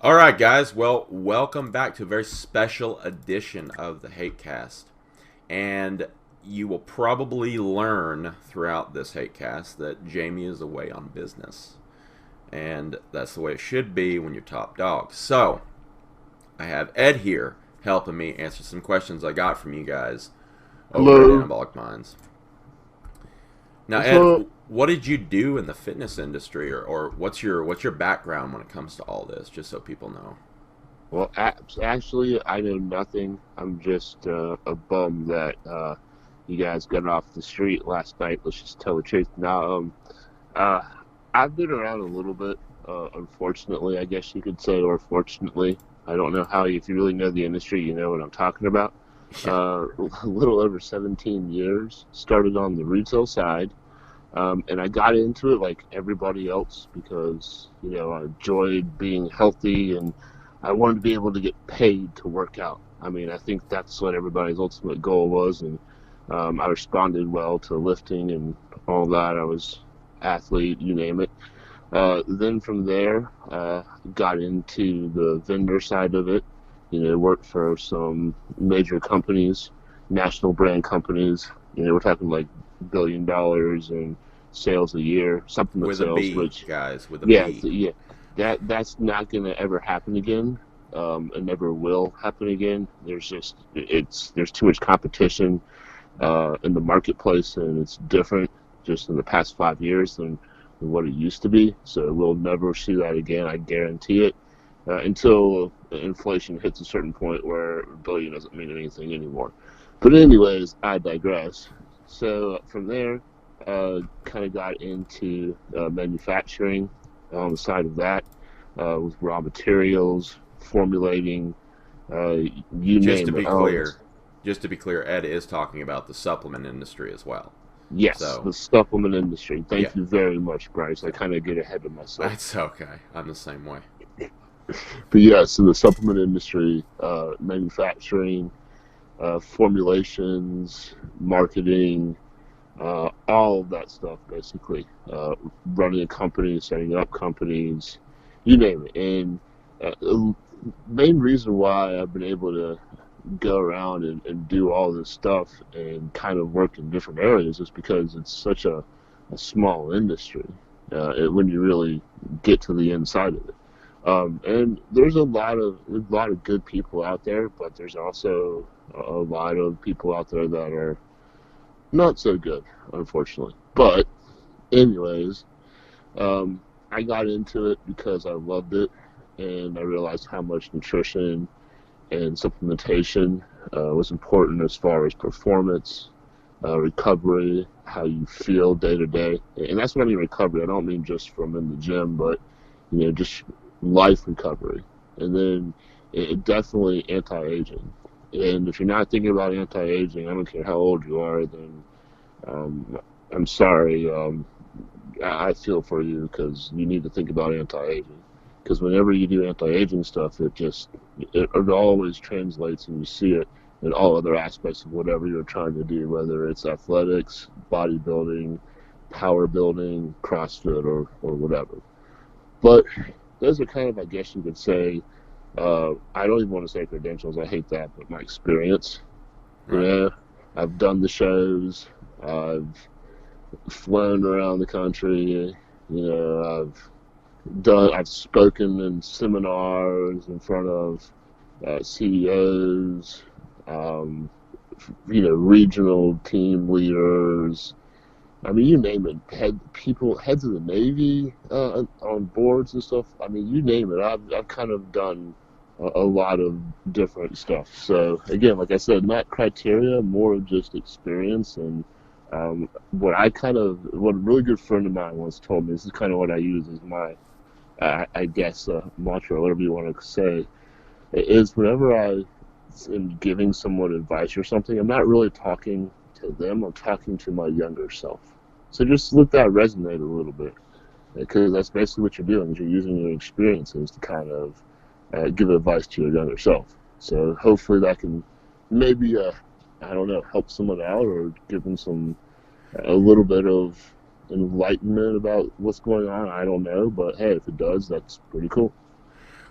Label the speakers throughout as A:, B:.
A: All right, guys. Well, welcome back to a very special edition of the Hatecast. And you will probably learn throughout this Hatecast that Jamie is away on business. And that's the way it should be when you're top dog. So, I have Ed here helping me answer some questions I got from you guys over at
B: Hello.
A: Anabolic Minds. Now,
B: So,
A: Ed, what did you do in the fitness industry, or what's your background when it comes to all this, just so people know?
B: actually, I know nothing. I'm just a bum that you guys got off the street last night. Let's just tell the truth. Uh, I've been around a little bit, unfortunately, I guess you could say, or fortunately. I don't know how, if you really know the industry, you know what I'm talking about.
A: Yeah.
B: A little over 17 years. Started on the retail side. And I got into it like everybody else because, I enjoyed being healthy and I wanted to be able to get paid to work out. I mean, I think that's what everybody's ultimate goal was. And I responded well to lifting and all that. I was athlete, you name it. Then from there, got into the vendor side of it. Worked for some major companies, national brand companies. We're talking like $1 billion in sales a year, supplement
A: With a
B: sales,
A: B,
B: which,
A: guys, with a
B: yeah,
A: B.
B: yeah, that's not gonna ever happen again. It never will happen again. There's too much competition in the marketplace, and it's different just in the past 5 years than what it used to be. So we'll never see that again. I guarantee it. Until inflation hits a certain point where a billion doesn't mean anything anymore. But anyways, I digress. So from there, kind of got into manufacturing on the side of that, with raw materials, formulating, uh, you
A: Just to
B: name it.
A: be clear, just to be clear, Ed is talking about the supplement industry as well.
B: Yes,
A: So,
B: the supplement industry.
A: yeah,
B: Thank you very much, Bryce. I
A: yeah,
B: kind of get ahead of myself.
A: that's okay. I'm the same way.
B: But yeah, so the supplement industry, manufacturing, formulations, marketing, all of that stuff, basically. Running a company, setting up companies, you name it. And the main reason why I've been able to go around and do all this stuff and kind of work in different areas is because it's such a small industry when you really get to the inside of it. And there's a lot of good people out there, but there's also a lot of people out there that are not so good, unfortunately. But anyways, um, I got into it because I loved it, and I realized how much nutrition and supplementation was important as far as performance, recovery, how you feel day to day. And that's what I mean recovery. I don't mean just from in the gym, but just life recovery. And then definitely anti-aging. And if you're not thinking about anti-aging, I don't care how old you are, then um, I'm sorry. I feel for you because you need to think about anti-aging. Because whenever you do anti-aging stuff, it always translates, and you see it in all other aspects of whatever you're trying to do, whether it's athletics, bodybuilding, power building, CrossFit, or whatever. But those are kind of, I guess you could say, I don't even want to say credentials. I hate that, but my experience.
A: Right.
B: Yeah, I've done the shows. I've flown around the country. I've spoken in seminars in front of CEOs, um, regional team leaders. I mean, you name it. Heads of the Navy on boards and stuff. I mean, you name it. I've kind of done a lot of different stuff. So again, like I said, not criteria, more of just experience. And what a really good friend of mine once told me. This is kind of what I use as my, I guess, mantra, or whatever you want to say. Is whenever I am giving someone advice or something, I'm not really talking to them. I'm talking to my younger self. So just let that resonate a little bit, because that's basically what you're doing. Is you're using your experiences to kind of give advice to your younger self. So hopefully that can maybe, I don't know, help someone out or give them a little bit of enlightenment about what's going on. I don't know, but hey, if it does, that's pretty cool.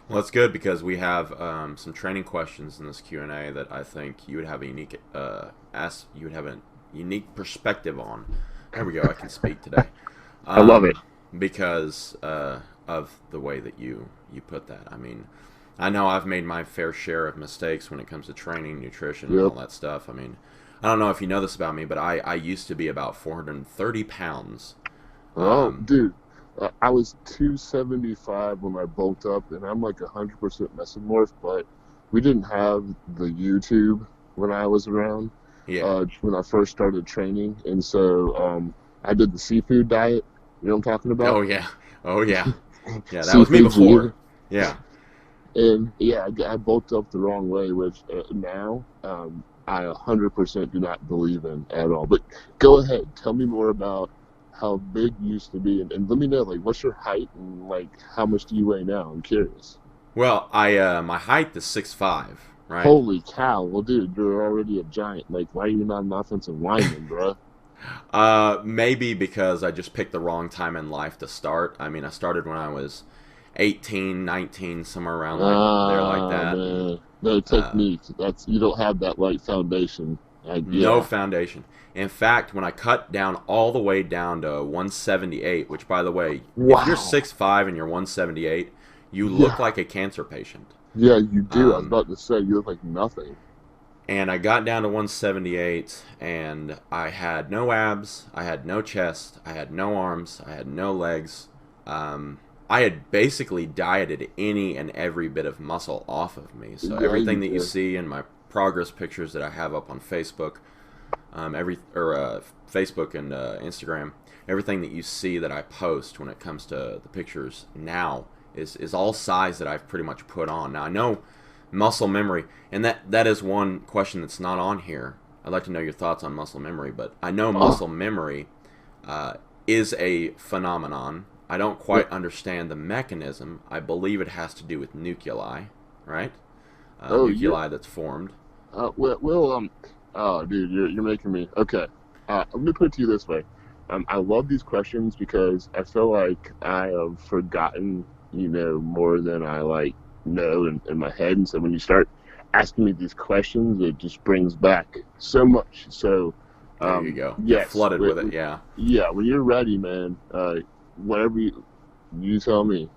A: Well, that's good because we have some training questions in this Q&A that I think you would have a you would have a unique perspective on. There we go. I can speak today.
B: I love it.
A: Because of the way that you put that. I mean, I know I've made my fair share of mistakes when it comes to training, nutrition, and
B: Yep.
A: all that stuff. I mean, I don't know if you know this about me, but I used to be about 430 pounds.
B: Oh,
A: Um,
B: dude, I was 275 when I bulked up, and I'm like 100% mesomorph. But we didn't have the YouTube when I was around,
A: yeah.
B: when I first started training, and so I did the seafood diet. You know what I'm talking
A: Oh
B: about?
A: yeah. Oh yeah. Yeah, that was me
B: Seafood's
A: before.
B: you.
A: Yeah.
B: And yeah, I bulked up the wrong way, which now I 100% do not believe in at all. But go ahead, tell me more about how big you used to be, and let me know like what's your height and like how much do you weigh now? I'm curious.
A: Well, I my height is 6'5", right?
B: Holy cow! Well, dude, you're already a giant. Like, why are you not an offensive lineman, bro?
A: Maybe because I just picked the wrong time in life to start. I mean, I started when I was 18, 19, somewhere around like there like
B: Ah,
A: that, and
B: man, no
A: uh,
B: technique. That's you don't have that right foundation.
A: no
B: Yeah.
A: foundation. In fact, when I cut down all the way down to 178, which by the way, if you're
B: Wow.
A: 6'5" and you're 178, you look
B: Yeah.
A: like a cancer patient.
B: Yeah, you do. I was
A: Um,
B: about to say you look like nothing.
A: and I got down to 178, and I had no abs, I had no chest, I had no arms, I had no legs. I had basically dieted any and every bit of muscle off of me. So
B: Yeah, you
A: everything that you
B: did.
A: see in my progress pictures that I have up on Facebook, Facebook and Instagram, everything that you see that I post when it comes to the pictures now is all size that I've pretty much put on. Now I know muscle memory, and that is one question that's not on here. I'd like to know your thoughts on muscle memory, but I know
B: Oh,
A: muscle memory uh, is a phenomenon. I don't
B: yeah.
A: quite understand the mechanism. I believe it has to do with nuclei, right?
B: Oh, yeah.
A: Nuclei that's formed.
B: Oh, dude, you're making me. Okay. Let me put it to you this way. I love these questions because I feel like I have forgotten, more than I like know in my head. And so when you start asking me these questions, it just brings back so much. So,
A: There you go. You're
B: yes,
A: flooded with it, yeah.
B: yeah, when you're ready, man, whatever you tell me,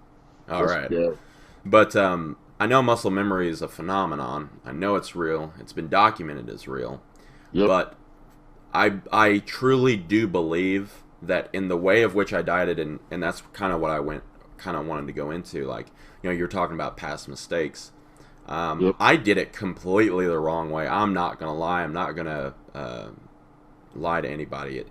A: All
B: let's
A: right.
B: go.
A: But I know muscle memory is a phenomenon. I know it's real. It's been documented as real.
B: Yep.
A: But I truly do believe that in the way of which I dieted, and that's kind of what I kind of wanted to go into. Like, you're talking about past mistakes.
B: Yep.
A: I did it completely the wrong way. I'm not gonna lie. I'm not gonna lie to anybody.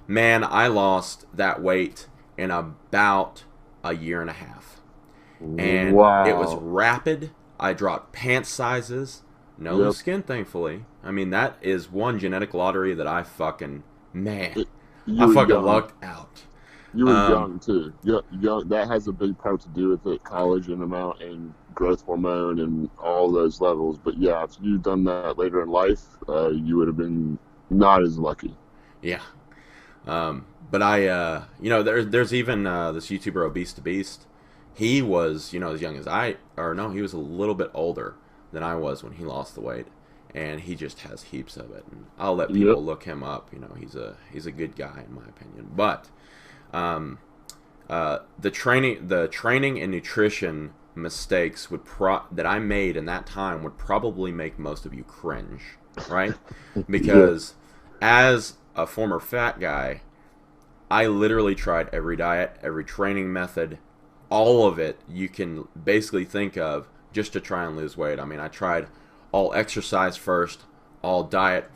A: Man, I lost that weight in about a year and a half, and it was
B: Wow.
A: rapid. I dropped pant sizes, no
B: Yep.
A: loose skin, thankfully. I mean, that is one genetic lottery that I fucking man,
B: It, you
A: I
B: were
A: fucking
B: young.
A: lucked out.
B: You were
A: Um,
B: young too. Young. That has a big part to do with it, collagen amount and growth hormone and all those levels. But yeah, if you'd done that later in life, you would have been not as lucky.
A: yeah. But there's even this YouTuber Obese to Beast. He was, as young as or no, he was a little bit older than I was when he lost the weight, and he just has heaps of it. And I'll let
B: Yep.
A: people look him up. He's a good guy in my opinion. But um, the training and nutrition mistakes that I made in that time would probably make most of you cringe, right?
B: Yep.
A: Because as a former fat guy, I literally tried every diet, every training method, all of it you can basically think of just to try and lose weight. I mean, I tried all exercise first, all diet,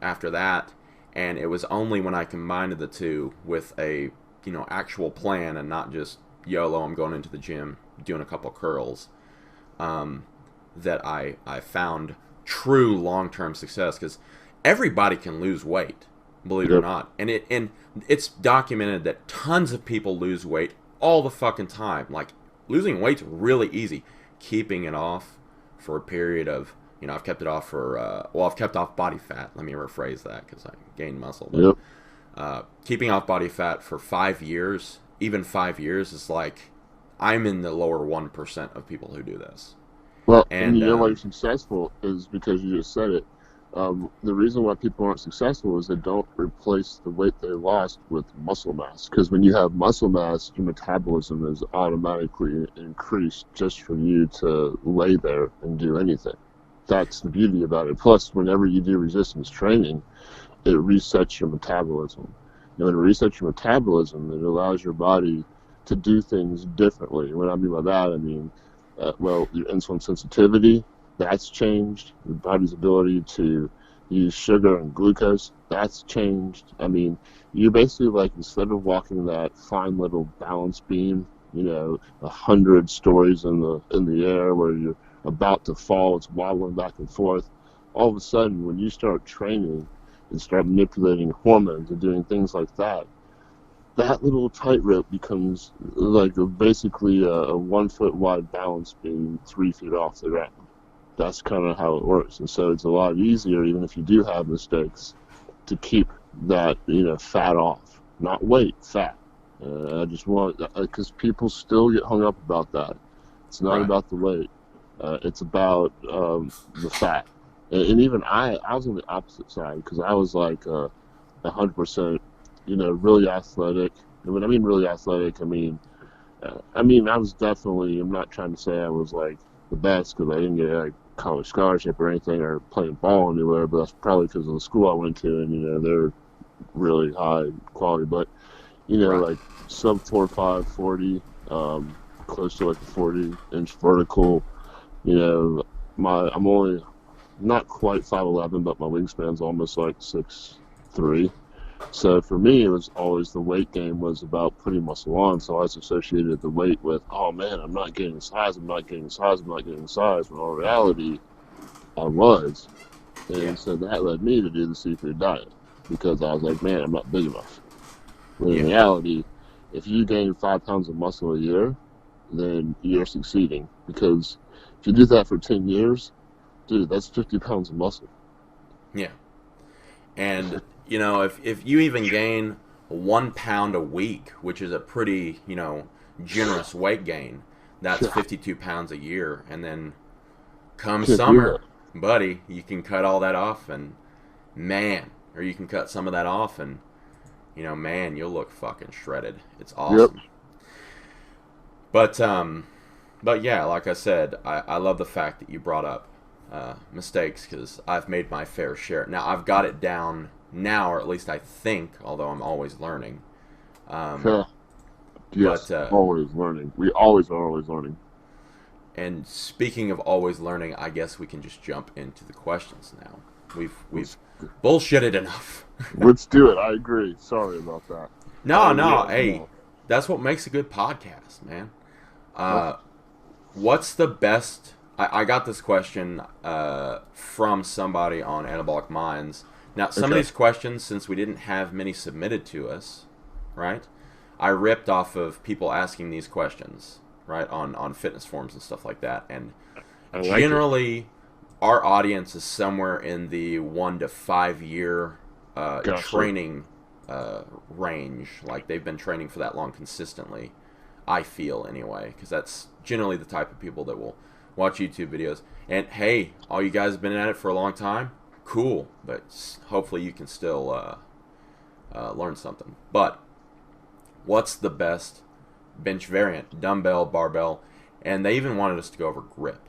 A: after that, and it was only when I combined the two with a, actual plan and not just YOLO, I'm going into the gym, doing a couple curls, um, that I found true long term success because everybody can lose weight, believe it or
B: Yep.
A: not, and it's documented that tons of people lose weight all the fucking time. Like losing weight's really easy. Keeping it off for a period of I've kept it off for I've kept off body fat. Let me rephrase that because I gained muscle, but
B: Yep.
A: keeping off body fat for 5 years, even 5 years, is like I'm in the lower 1% of people who do this.
B: Well, and
A: And
B: you know why you're successful is because you just said it. The reason why people aren't successful is they don't replace the weight they lost with muscle mass. Because when you have muscle mass, your metabolism is automatically increased just for you to lay there and do anything. That's the beauty about it. Plus, whenever you do resistance training, it resets your metabolism. And when it resets your metabolism, it allows your body to do things differently. What I mean by that, I mean, well, your insulin sensitivity, that's changed. Your body's ability to use sugar and glucose, that's changed. I mean, you're basically like, instead of walking that fine little balance beam, 100 stories in the air where you're about to fall, it's wobbling back and forth. All of a sudden, when you start training and start manipulating hormones and doing things like that, that little tightrope becomes like basically a 1 foot wide balance beam 3 feet off the ground. That's kind of how it works. And so it's a lot easier, even if you do have mistakes, to keep that, fat off. Not weight, fat. I just want, because people still get hung up about that. It's not
A: right.
B: about the weight. It's about the fat. And even I was on the opposite side, because I was like 100%, really athletic. And when I mean really athletic, I mean, I was definitely, I'm not trying to say I was like the best, because I didn't get like college scholarship or anything or playing ball anywhere, but that's probably because of the school I went to, and they're really high quality. But
A: Right.
B: like sub 4.5, 40, close to like a 40-inch vertical. I'm only not quite 5'11", but my wingspan's almost like 6'3". So for me, it was always the weight game was about putting muscle on. So I was associated the weight with, oh man, I'm not getting size, I'm not getting size, I'm not getting size. When in reality, I was.
A: Yeah.
B: And so that led me to do the seafood diet, because I was like, man, I'm not big enough. When in
A: Yeah.
B: reality, if you gain 5 pounds of muscle a year, then you're succeeding. Because if you do that for 10 years, dude, that's 50 pounds of muscle.
A: Yeah. And if you even gain 1 pound a week, which is a pretty generous weight gain, that's
B: Yeah,
A: 52 pounds a year. And then come
B: can't do
A: summer,
B: that.
A: buddy, you can cut all that off, and man, or you can cut some of that off, and man, you'll look fucking shredded. It's
B: Yep.
A: awesome. But yeah, like I said, I love the fact that you brought up mistakes, because I've made my fair share. Now I've got it down now, or at least I think, although I'm always learning. Um,
B: Yeah.
A: but
B: Yes. Always learning. We always are always learning.
A: and speaking of always learning, I guess we can just jump into the questions now. We've
B: Let's
A: bullshitted enough.
B: let's do it. I agree. Sorry about that.
A: No,
B: Yeah.
A: no, hey,
B: No.
A: that's what makes a good podcast, man.
B: Well,
A: Uh, what's the best? I got this question from somebody on Anabolic Minds. Now, some of
B: okay.
A: these questions, since we didn't have many submitted to us, right? I ripped off of people asking these questions, right, on fitness forums and stuff like that. And
B: I like it.
A: generally, our audience is somewhere in the 1 to 5 year
B: Gotcha.
A: training range. Like, they've been training for that long consistently. I feel anyway, because that's generally the type of people that will watch YouTube videos. And hey, all you guys have been at it for a long time, cool. But hopefully you can still learn something. But what's the best bench variant? Dumbbell, barbell, and they even wanted us to go over grip,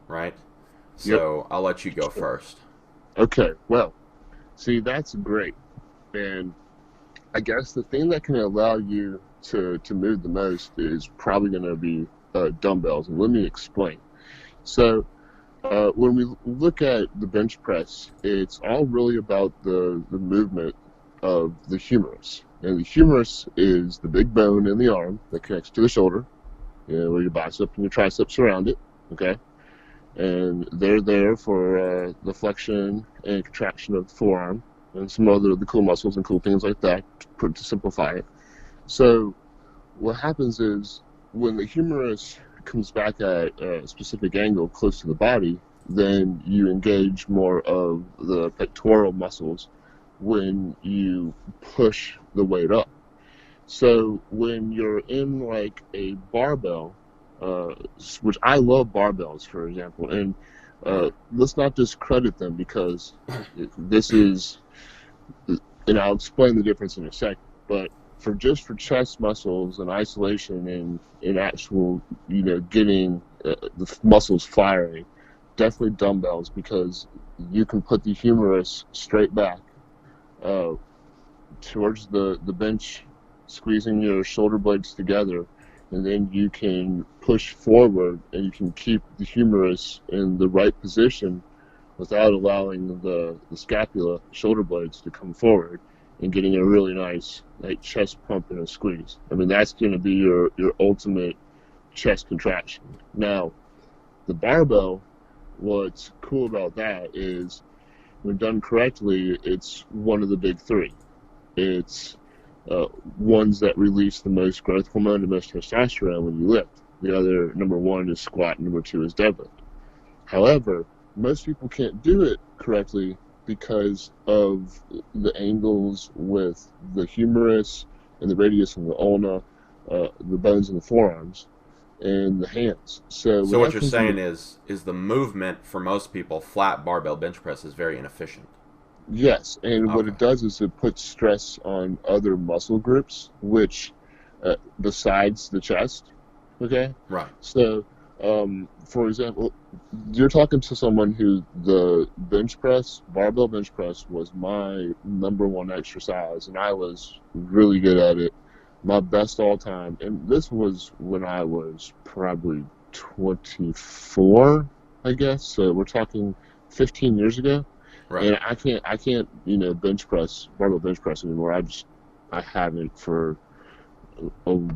A: right?
B: Yep.
A: So I'll let you go first.
B: Okay. Well, see, that's great. And I guess the thing that can allow you to move the most is probably going to be dumbbells. And let me explain. So when we look at the bench press, it's all really about the movement of the humerus. And the humerus is the big bone in the arm that connects to the shoulder, where your bicep and your triceps surround it. Okay. And they're there for the flexion and contraction of the forearm and some other of the cool muscles and cool things like that, to simplify it. So what happens is when the humerus comes back at a specific angle close to the body, then you engage more of the pectoral muscles when you push the weight up. So when you're in like a barbell, uh, which I love barbells, for example, and
A: Right.
B: let's not discredit them because this is, and I'll explain the difference in a second. But for chest muscles and isolation and in actual, getting the muscles firing, definitely dumbbells because you can put the humerus straight back uh, towards the bench, squeezing your shoulder blades together, and then you can push forward and you can keep the humerus in the right position without allowing the scapula, shoulder blades, to come forward and getting a really nice like chest pump and a squeeze. I mean, that's going to be your ultimate chest contraction. Now, the barbell, what's cool about that is when done correctly, it's one of the big three. It's uh, ones that release the most growth hormone and most testosterone when you lift. The other, number one is squat, and number two is deadlift. However, most people can't do it correctly because of the angles with the humerus and the radius and the ulna, the bones in the forearms, and the hands. So
A: So
B: when
A: what
B: that
A: you're
B: comes into
A: saying is the movement for most people, flat barbell bench press, is very inefficient.
B: yes, and what
A: Okay.
B: it does is it puts stress on other muscle groups, which besides the chest. Okay,
A: Right.
B: so for example, you're talking to someone who the bench press, barbell bench press, was my number one exercise, and I was really good at it, my best all time. And this was when I was probably 24, I guess. So we're talking 15 years ago,
A: Right.
B: and I can't, bench press, barbell bench press anymore. I haven't for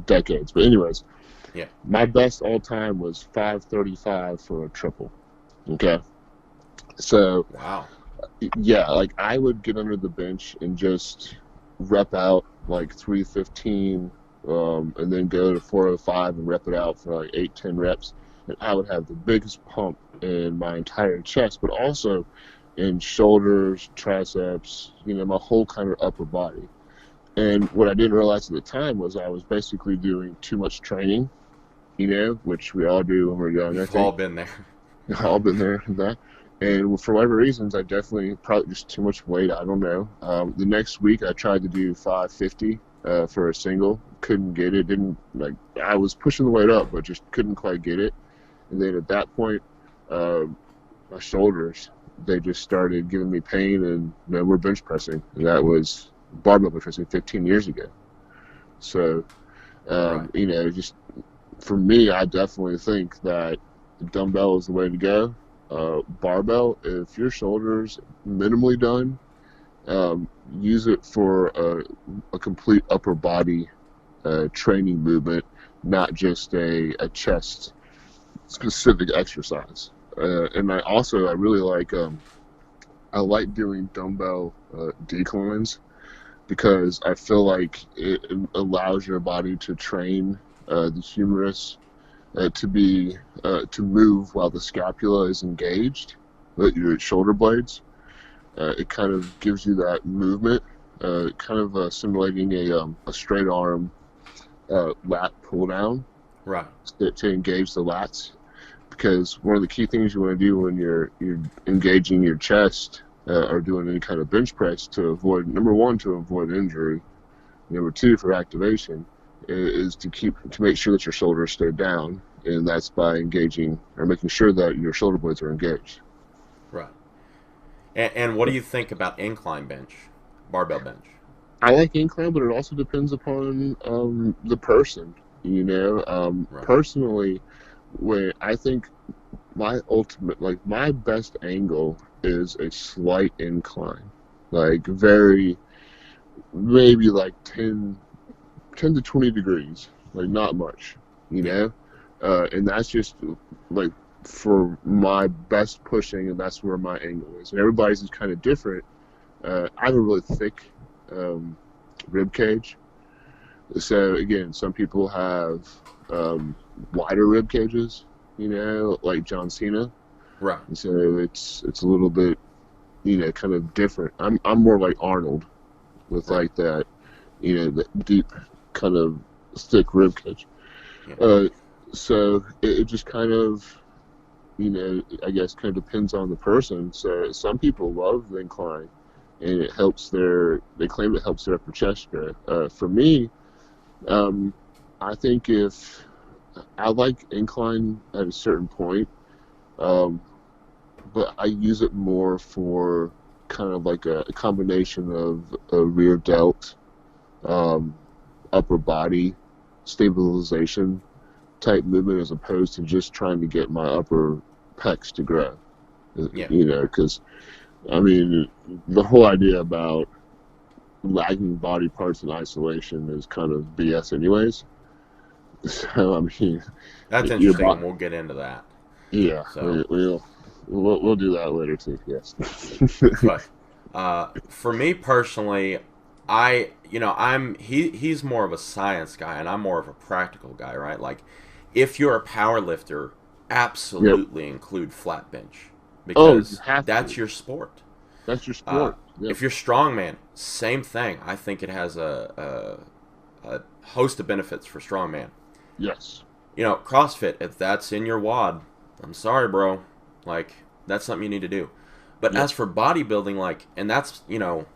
B: decades. But anyways,
A: Yeah.
B: my best all time was 535 for a triple. Okay. So,
A: Wow.
B: yeah, like I would get under the bench and just rep out like 315, and then go to 405 and rep it out for like 8, 10 reps. And I would have the biggest pump in my entire chest, but also in shoulders, triceps, my whole kind of upper body. And what I didn't realize at the time was I was basically doing too much training, which we all do when we're young, I
A: We've all
B: think.
A: been there.
B: All been there and that. And for whatever reasons, I definitely probably just too much weight. I don't know. The next week, I tried to do 550 for a single. Couldn't get it. Didn't like. I was pushing the weight up, but just couldn't quite get it. And then at that point, uh, my shoulders, they just started giving me pain, and we're bench pressing. And that was barbell bench pressing 15 years ago. So,
A: Right.
B: just for me, I definitely think that dumbbell is the way to go. Barbell, if your shoulders minimally done, use it for a complete upper body training movement, not just a chest specific exercise. And I really like I like doing dumbbell declines because I feel like it allows your body to train the humerus to move while the scapula is engaged, your shoulder blades. It kind of gives you that movement, kind of simulating a straight arm lat pull down
A: Right.
B: to engage the lats. Because one of the key things you want to do when you're engaging your chest or doing any kind of bench press to avoid, number one, to avoid injury. Number two, for activation, is to make sure that your shoulders stay down, and that's by engaging or making sure that your shoulder blades are engaged.
A: Right. And what do you think about incline bench, barbell bench?
B: I like incline, but it also depends upon the person.
A: Right.
B: Personally, when I think my ultimate, like my best angle is a slight incline, like very maybe like 10 to 20 degrees, like not much, you
A: Yeah.
B: know? And that's just like for my best pushing, and that's where my angle is. And everybody's is kind of different. I have a really thick um, rib cage. So again, some people have um, wider rib cages, like John Cena.
A: Right.
B: And so it's a little bit, kind of different. I'm more like Arnold with
A: Right.
B: like that, the deep kind of thick rib cage.
A: Yeah.
B: Uh, so it just kind of, I guess kind of depends on the person. So some people love the incline, and they claim it helps their upper chest grow. For me, um, I think if I like incline at a certain point, um, but I use it more for kind of like a combination of a rear delt, um, upper body stabilization type movement as opposed to just trying to get my upper pecs to grow.
A: Yeah.
B: Because I mean, the whole idea about lagging body parts in isolation is kind of BS, anyways. So I mean,
A: That's
B: your
A: interesting, and
B: body,
A: we'll get into that.
B: yeah,
A: So,
B: we'll do that later too. Yes.
A: but for me personally, he's more of a science guy, and I'm more of a practical guy, right? Like, if you're a power lifter,
B: Yep.
A: absolutely include flat bench
B: Oh, you
A: because
B: have
A: that's
B: to.
A: your sport.
B: That's your
A: Uh,
B: sport. Yep.
A: if you're strongman, same thing. I think it has a host of benefits for strongman.
B: Yes.
A: CrossFit, if that's in your wad, I'm sorry, bro. Like, that's something you need to do. But
B: Yep.
A: as for bodybuilding, and that's,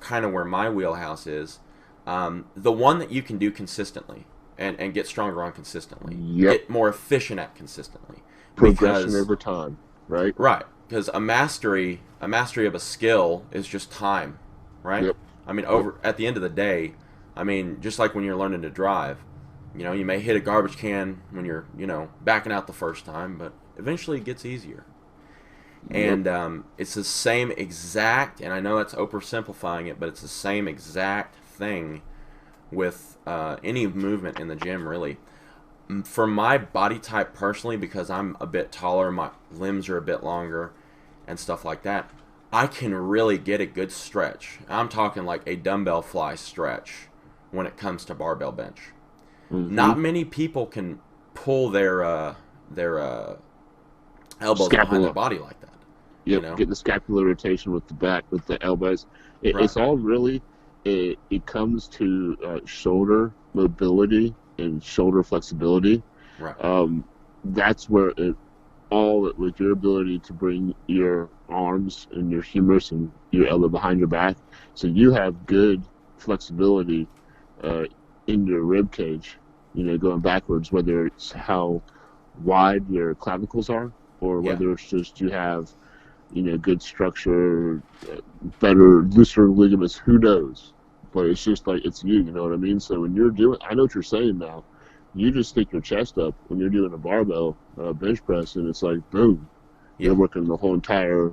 A: kind of where my wheelhouse is, the one that you can do consistently and get stronger on consistently,
B: Yep.
A: get more efficient at consistently.
B: Progression
A: Because,
B: over time, right?
A: right, because a mastery of a skill is just time, right?
B: Yep.
A: I mean,
B: Yep.
A: over at the end of the day, just like when you're learning to drive, you may hit a garbage can when you're, backing out the first time, but eventually it gets easier.
B: Yep.
A: And it's the same exact, and I know that's oversimplifying it, but it's the same exact thing with any movement in the gym, really. For my body type personally, because I'm a bit taller, my limbs are a bit longer, and stuff like that, I can really get a good stretch. I'm talking like a dumbbell fly stretch when it comes to barbell bench.
B: Mm-hmm.
A: Not many people can pull their elbows behind their
B: Scapula.
A: body like that. You
B: Yep.
A: know,
B: Get the scapular rotation with the back, with the elbows.
A: right,
B: It's all really. It comes to shoulder mobility and shoulder flexibility.
A: right.
B: Um, that's where it all with your ability to bring your arms and your humerus and your elbow behind your back, so you have good flexibility uh, in your rib cage. Going backwards, whether it's how wide your clavicles are, or
A: Yeah,
B: whether it's just you have good structure, better, looser ligaments. Who knows? But it's just like it's you. You know what I mean? So when you're doing, I know what you're saying now. You just stick your chest up when you're doing a barbell bench press, and it's like boom, you're
A: yeah.
B: working the whole entire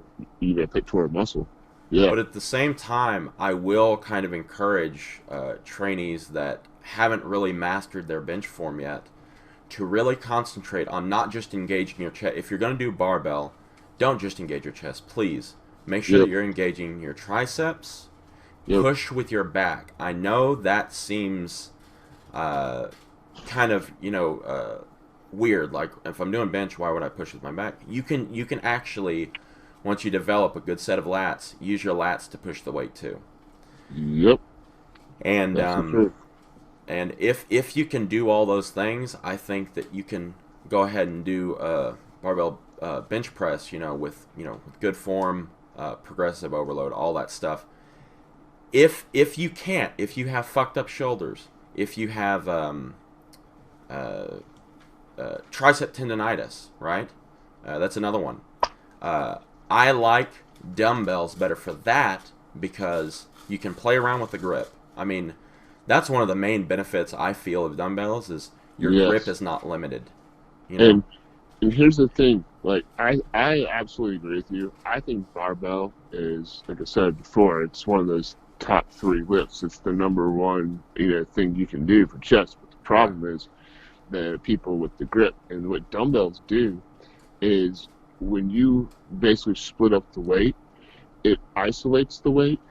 B: pectoral muscle. Yeah.
A: But at the same time, I will kind of encourage trainees that haven't really mastered their bench form yet to really concentrate on not just engaging your chest. If you're going to do barbell, don't just engage your chest, please. Make sure that
B: Yep.
A: you're engaging your triceps.
B: Yep.
A: Push with your back. I know that seems uh, kind of weird. Like, if I'm doing bench, why would I push with my back? You can actually, once you develop a good set of lats, use your lats to push the weight too.
B: Yep.
A: And
B: That's the truth.
A: and if you can do all those things, I think that you can go ahead and do a barbell bench press. With good form, progressive overload, all that stuff. If you can't, if you have fucked up shoulders, if you have uh, tricep tendonitis, right? That's another one. I like dumbbells better for that because you can play around with the grip. I mean, that's one of the main benefits I feel of dumbbells is your grip
B: Yes.
A: is not limited. You know?
B: And and here's the thing, like I absolutely agree with you. I think barbell is, like I said before, it's one of those top three lifts. It's the number one, thing you can do for chest. But the
A: Right.
B: problem is the people with the grip. And what dumbbells do is when you basically split up the weight, it isolates the weight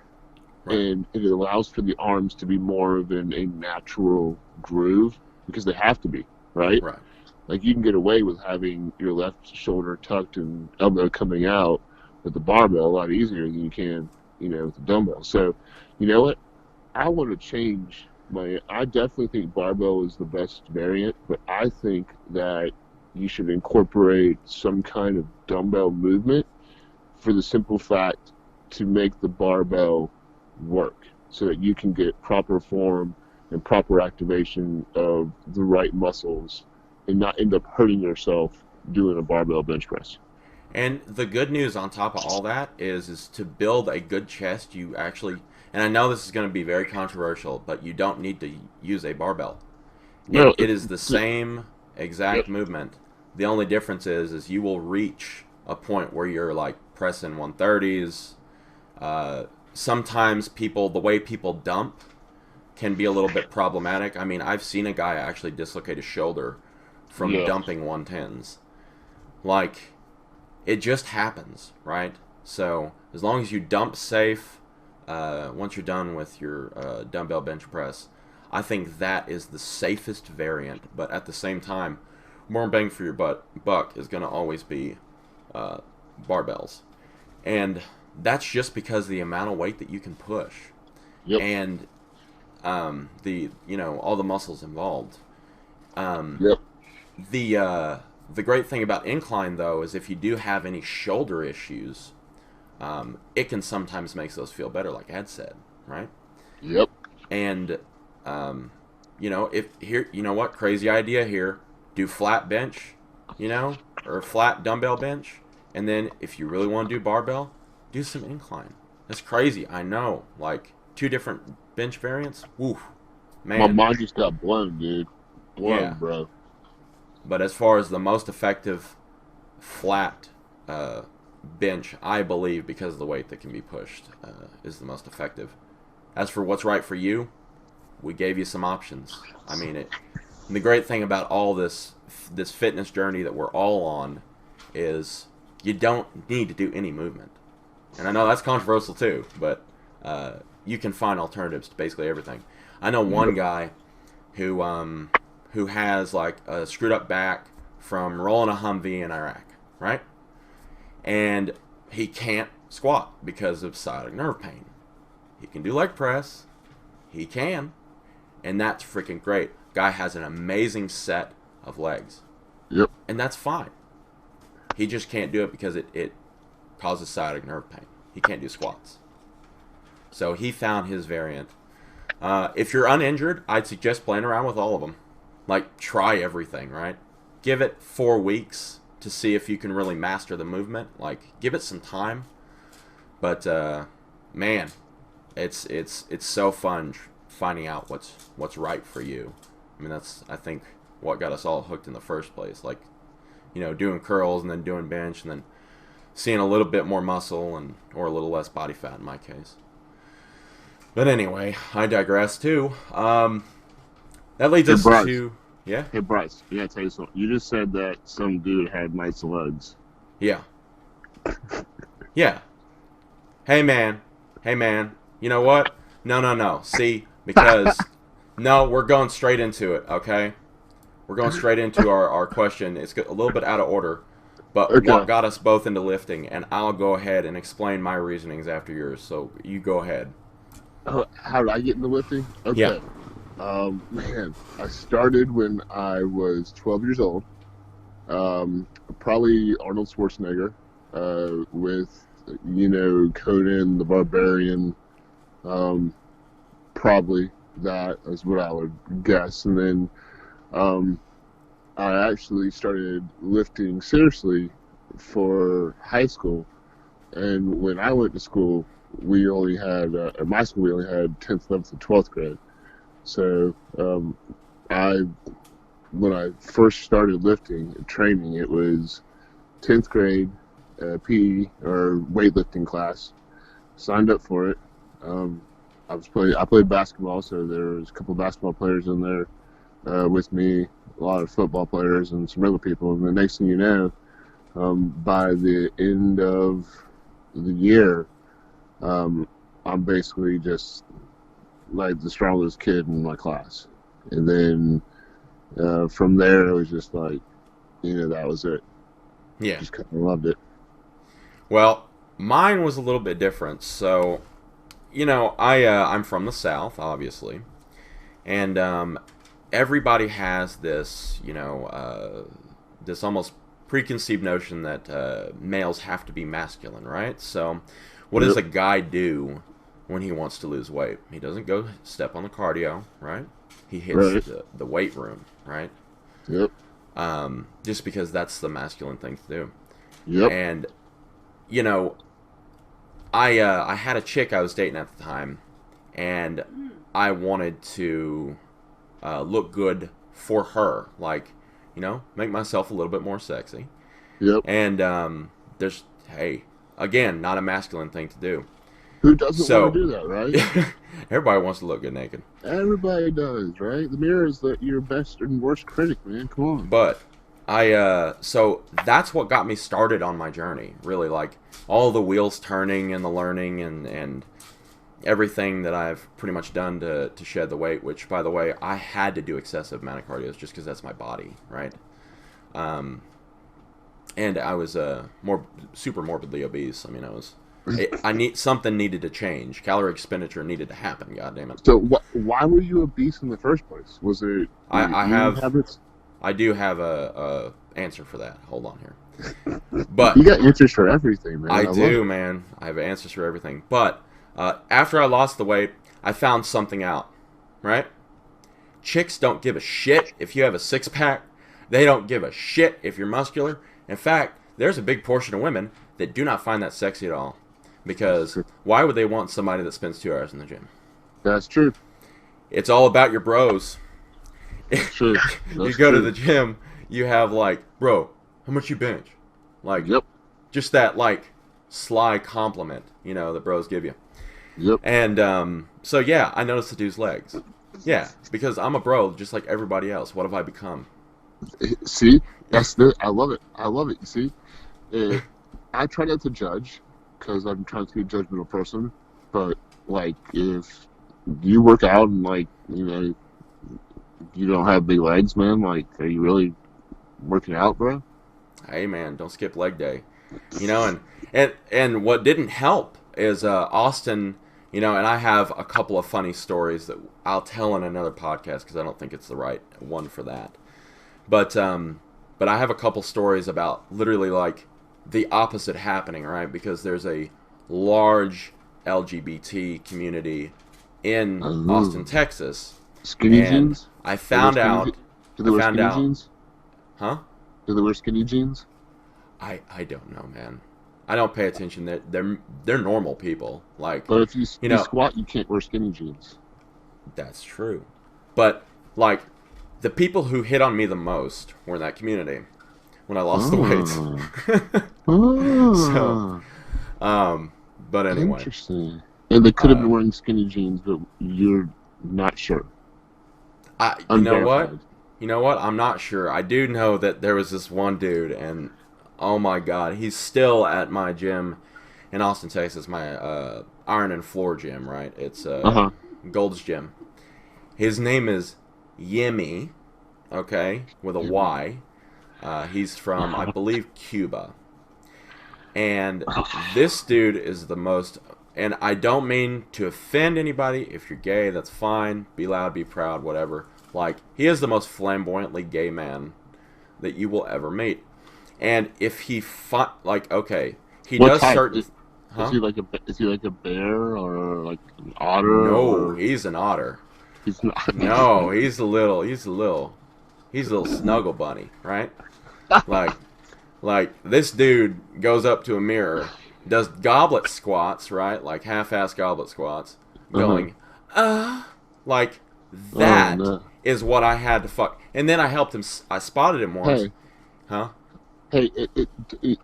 A: Right.
B: and it allows for the arms to be more of in a natural groove because they have to be, right?
A: Right.
B: Like you can get away with having your left shoulder tucked and elbow coming out with the barbell a lot easier than you can, with the dumbbell. So, you know what? I want to change. Like, I definitely think barbell is the best variant, but I think that you should incorporate some kind of dumbbell movement for the simple fact to make the barbell work so that you can get proper form and proper activation of the right muscles and not end up hurting yourself doing a barbell bench press.
A: And the good news on top of all that is to build a good chest, you actually, and I know this is going to be very controversial, but you don't need to use a barbell. It,
B: No,
A: it is the same
B: yep,
A: exact movement. The only difference is you will reach a point where you're like pressing 130s. Sometimes the way people dump can be a little bit problematic. I mean, I've seen a guy actually dislocate his shoulder from
B: yeah,
A: dumping 110s. Like, it just happens, right? So as long as you dump safe, once you're done with your dumbbell bench press, I think that is the safest variant. But at the same time, more bang for your buck is going to always be uh, barbells, and that's just because of the amount of weight that you can push,
B: yep,
A: and the all the muscles involved. Um,
B: yep,
A: the great thing about incline though is if you do have any shoulder issues, it can sometimes make those feel better, like Ed said, right?
B: yep.
A: And if here, you know what, crazy idea here, do flat bench, or flat dumbbell bench, and then if you really want to do barbell, do some incline. That's crazy, I know. Like two different bench variants. Woo,
B: My
A: man.
B: mind just got blown, dude. Blown,
A: Yeah.
B: bro.
A: But as far as the most effective flat bench, I believe, because of the weight that can be pushed, is the most effective. As for what's right for you, we gave you some options. I mean, and the great thing about all this fitness journey that we're all on is you don't need to do any movement. And I know that's controversial too, but you can find alternatives to basically everything. I know one
B: Yep.
A: guy who has like a screwed up back from rolling a Humvee in Iraq, right? And he can't squat because of sciatic nerve pain. He can do leg press, he can, and that's freaking great. Guy has an amazing set of legs,
B: Yep.
A: and that's fine. He just can't do it because it causes sciatic nerve pain. He can't do squats. So he found his variant. If you're uninjured, I'd suggest playing around with all of them. Like, try everything, right? Give it 4 weeks to see if you can really master the movement. Like, give it some time. But man, it's so fun finding out what's right for you. I mean, that's, I think, what got us all hooked in the first place. Like, doing curls and then doing bench and then seeing a little bit more muscle or a little less body fat in my case. But anyway, I digress too. That leads
B: Hey,
A: us
B: Bryce.
A: to, yeah,
B: Hey, Bryce. Yeah, tell you something. You just said that some dude had nice legs.
A: yeah, yeah. Hey man, hey man. You know what? No, no, no. See, because no, we're going straight into it. Okay, we're going straight into our question. It's a little bit out of order, but what
B: Okay.
A: got us both into lifting? And I'll go ahead and explain my reasonings after yours. So you go ahead.
B: How did I get into lifting?
A: Yeah.
B: Okay. Man, I started when I was 12 years old. Probably Arnold Schwarzenegger, with, Conan the Barbarian. Um, Probably that is what I would guess. And then um, I actually started lifting seriously for high school. And when I went to school, we only had, at my school, we only had 10th, 11th, and 12th grade. So I, when I first started lifting and training, it was 10th grade PE or weightlifting class. Signed up for it. Um, I played basketball, so there was a couple of basketball players in there with me, a lot of football players and some other people. And the next thing you know, by the end of the year, um, I'm basically just like the strongest kid in my class. And then from there, it was just like, that was it.
A: Yeah.
B: Just kind of loved it.
A: Well, mine was a little bit different. So, I'm from the South, obviously, And everybody has this, this almost preconceived notion that males have to be masculine, right? So what does a guy do when he wants to lose weight? He doesn't go step on the cardio, right? He hits the weight room, right?
B: Yep.
A: Just because that's the masculine thing to do.
B: Yep.
A: And, I had a chick I was dating at the time, and I wanted to look good for her, like, make myself a little bit more sexy.
B: Yep.
A: And again, not a masculine thing to do.
B: Who doesn't want to do that, right?
A: Everybody wants to look good naked.
B: Everybody does, right? The mirror is your best and worst critic, man. Come on.
A: But so that's what got me started on my journey. Really, like all the wheels turning and the learning and everything that I've pretty much done to shed the weight. Which, by the way, I had to do excessive amount of cardio just because that's my body, right? And I was super morbidly obese. I mean, something needed to change. Calorie expenditure needed to happen. God damn it.
B: So why were you obese in the first place? Was it habits?
A: I do have a answer for that. Hold on here. But
B: you got answers for everything, man.
A: I do, man. I have answers for everything. But after I lost the weight, I found something out. Right? Chicks don't give a shit if you have a six-pack. They don't give a shit if you're muscular. In fact, there's a big portion of women that do not find that sexy at all. Because why would they want somebody that spends 2 hours in the gym?
B: That's true.
A: It's all about your bros.
B: True.
A: You go to the gym, you have like, bro, how much you bench? Like, just that like sly compliment, that bros give you.
B: Yep.
A: And so yeah, I noticed the dude's legs. Yeah, because I'm a bro just like everybody else. What have I become?
B: See, I love it. I love it. You see, I try not to judge because I'm trying to be a judgmental person. But like, if you work out and like, you don't have big legs, man, like, are you really working out, bro?
A: Hey, man, don't skip leg day. And what didn't help is Austin, and I have a couple of funny stories that I'll tell in another podcast because I don't think it's the right one for that. But I have a couple stories about literally like the opposite happening, right? Because there's a large LGBT community in Austin, Texas.
B: Skinny jeans?
A: I found out.
B: Do they wear skinny jeans?
A: Huh?
B: Do they wear skinny jeans?
A: I don't know, man. I don't pay attention. They're normal people. Like,
B: but if you squat, you can't wear skinny jeans.
A: That's true. But like, the people who hit on me the most were in that community when I lost the weight. So, but anyway.
B: Interesting. And they could have been wearing skinny jeans, but you're not sure.
A: You know what? I'm not sure. I do know that there was this one dude, and oh my god, he's still at my gym in Austin, Texas, my iron and floor gym, right? It's Gold's Gym. His name is Yemi, okay, with a Y. He's from, I believe, Cuba. And this dude is the most, and I don't mean to offend anybody. If you're gay, that's fine. Be loud, be proud, whatever. Like, he is the most flamboyantly gay man that you will ever meet. And if he, okay, he does certain...
B: Huh? Is he like a bear or like an otter?
A: No, he's an otter.
B: He's not.
A: No, he's a little snuggle bunny, right? Like this dude goes up to a mirror, does goblet squats, right? Like half-ass goblet squats, going, like that is what I had to fuck. And then I helped him. I spotted him once.
B: Hey.
A: Huh?
B: Hey,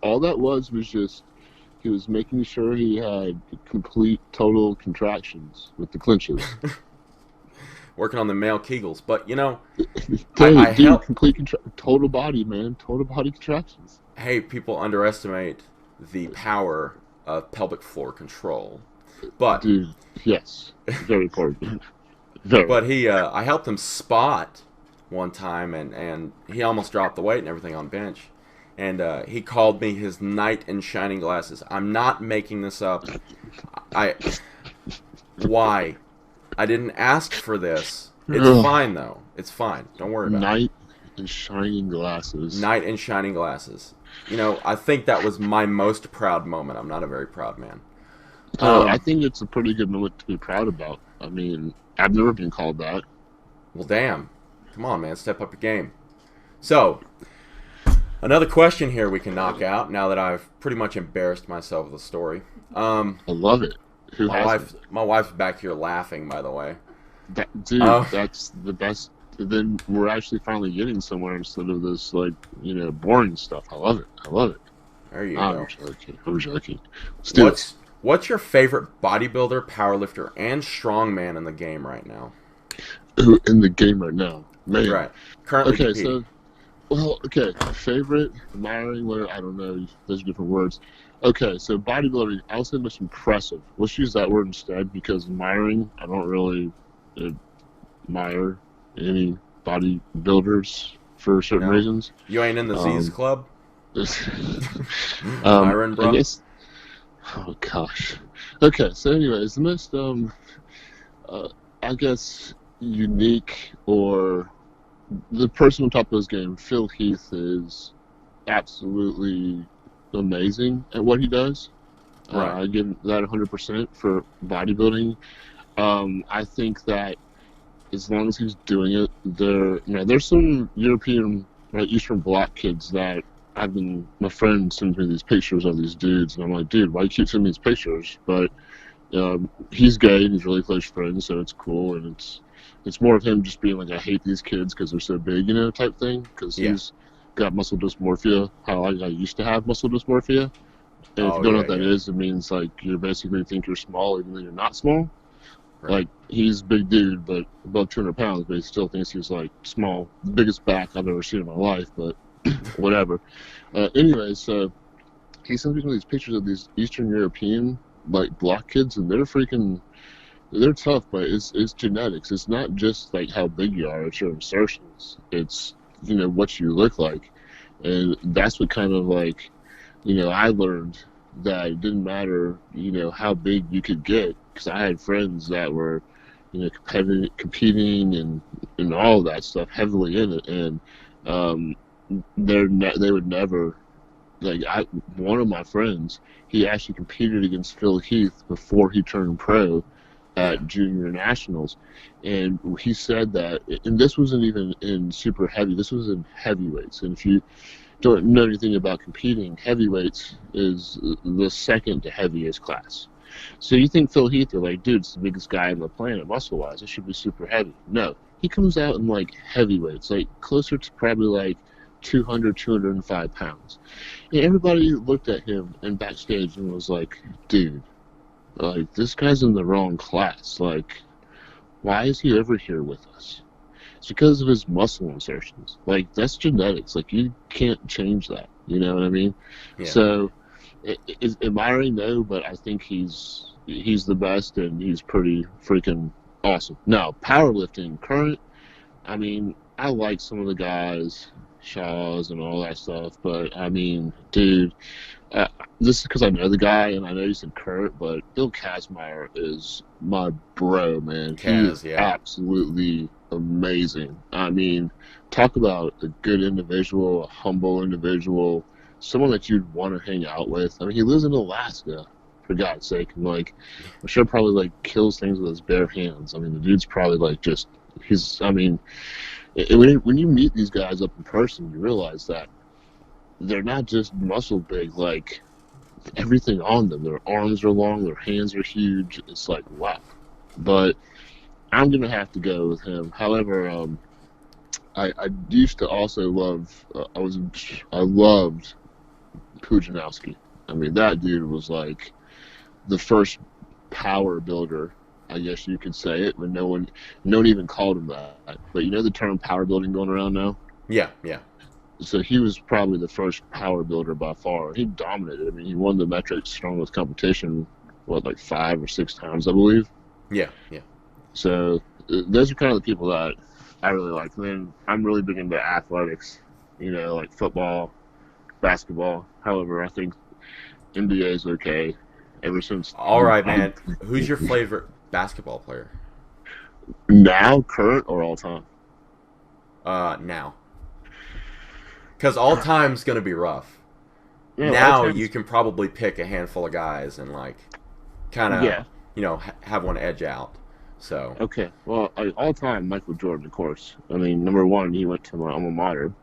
B: all that was just he was making sure he had complete total contractions with the clinches.
A: Working on the male Kegels, but
B: complete total body, man, total body contractions.
A: Hey, people underestimate the power of pelvic floor control, but
B: dude, yes, very important. Very.
A: But I helped him spot one time, and he almost dropped the weight and everything on bench, and he called me his knight in shining glasses. I'm not making this up. Why? I didn't ask for this. It's
B: Ugh,
A: fine though. It's fine. Don't worry about it.
B: knight in shining glasses.
A: Knight in shining glasses. You know, I think that was my most proud moment. I'm not a very proud man.
B: I
A: Um,
B: think it's a pretty good moment to be proud about. I mean, I've never been called that.
A: well, damn. Come on, man. Step up your game. So, another question here we can knock out now that I've pretty much embarrassed myself with the story.
B: I love it. Who hasn't?
A: My wife's back here laughing, by the way.
B: Dude,
A: Uh,
B: that's the best. Then we're actually finally getting somewhere instead of this, like, boring stuff. I love it. I love it.
A: there you
B: I'm
A: go.
B: joking. I'm joking. Let's do this.
A: What's your favorite bodybuilder, powerlifter, and strongman in the game right now?
B: Who in the game right now? Man.
A: Right. Currently
B: Okay,
A: competing.
B: so, well, okay. Favorite, admiring, whatever, I don't know. Those are different words. Okay, so bodybuilding, I would say most impressive. Let's use that word instead because admiring, I don't really admire any bodybuilders for certain
A: No?
B: reasons.
A: You ain't in the Z's
B: Um,
A: club? Myron,
B: I
A: bro?
B: guess. Oh gosh. Okay, so anyways, the most uh, I guess unique or the person on top of his game, Phil Heath, is absolutely amazing at what he does.
A: Right.
B: I give that 100% for bodybuilding. I think that as long as he's doing it, there's some European, right, Eastern Bloc kids that my friend sends me these pictures of these dudes, and I'm like, dude, why you keep sending me these pictures? But he's gay and he's really close friends, so it's cool, and it's more of him just being like, I hate these kids because they're so big, type thing, because
A: Yeah.
B: he's got muscle dysmorphia, how I used to have muscle dysmorphia. And if you
A: Oh,
B: don't know
A: yeah,
B: what that
A: yeah.
B: is, it means like you basically think you're small even though you're not small.
A: Right.
B: Like he's a big dude, but above 200 pounds, but he still thinks he's like small. The biggest back I've ever seen in my life, but whatever. Anyway, so he sends me some of these pictures of these Eastern European like block kids, and they're tough, but it's genetics. It's not just like how big you are; it's your insertions. It's what you look like, and that's what kind of like I learned that it didn't matter how big you could get because I had friends that were competing and all of that stuff heavily in it, and um, they would never like one of my friends, he actually competed against Phil Heath before he turned pro
A: Yeah.
B: at junior nationals, and he said that, and this wasn't even in super heavy, this was in heavyweights, and if you don't know anything about competing, heavyweights is the second to heaviest class. So you think Phil Heath, you're like, dude, it's the biggest guy on the planet muscle wise, it should be super heavy. No, he comes out in like heavyweights, like closer to probably like 200, 205 pounds. And everybody looked at him and backstage and was like, dude, like this guy's in the wrong class. Like, why is he over here with us? It's because of his muscle insertions. Like that's genetics. Like you can't change that. You know what I mean?
A: Yeah.
B: So, admiring no, but I think he's the best and he's pretty freaking awesome. Now, powerlifting current. I mean, I like some of the guys, Shaws and all that stuff, but I mean, dude, uh, this is because I know the guy and I know he's in Kurt, but Bill Kazmaier is my bro, man. He is
A: Kaz, yeah.
B: absolutely amazing. I mean, talk about a good individual, a humble individual, someone that you'd want to hang out with. I mean, he lives in Alaska, for God's sake, and like, I'm sure probably like kills things with his bare hands. I mean, the dude's probably like just, I mean, when you meet these guys up in person, you realize that they're not just muscle big, like everything on them. Their arms are long, their hands are huge. It's like wow. But I'm gonna have to go with him. However, I used to also love. I loved Pujanowski. I mean, that dude was like the first power builder. I guess you could say it, but no one even called him that. But you know the term power building going around now.
A: Yeah, yeah.
B: So he was probably the first power builder by far. He dominated. I mean, he won the metrics strongest competition, what, like 5 or 6 times, I believe.
A: Yeah, yeah.
B: So those are kind of the people that I really like. And then I'm really big into athletics, like football, basketball. However, I think NBA is okay. Ever since
A: All right, man. Who's your favorite basketball player?
B: Now, current, or all time?
A: Now, because all time's gonna be rough.
B: Yeah, all
A: Now
B: time
A: you
B: is,
A: can probably pick a handful of guys and like kind of
B: yeah.
A: have one edge out. So
B: Okay, well, all time, Michael Jordan, of course. I mean, number one, he went to my alma mater.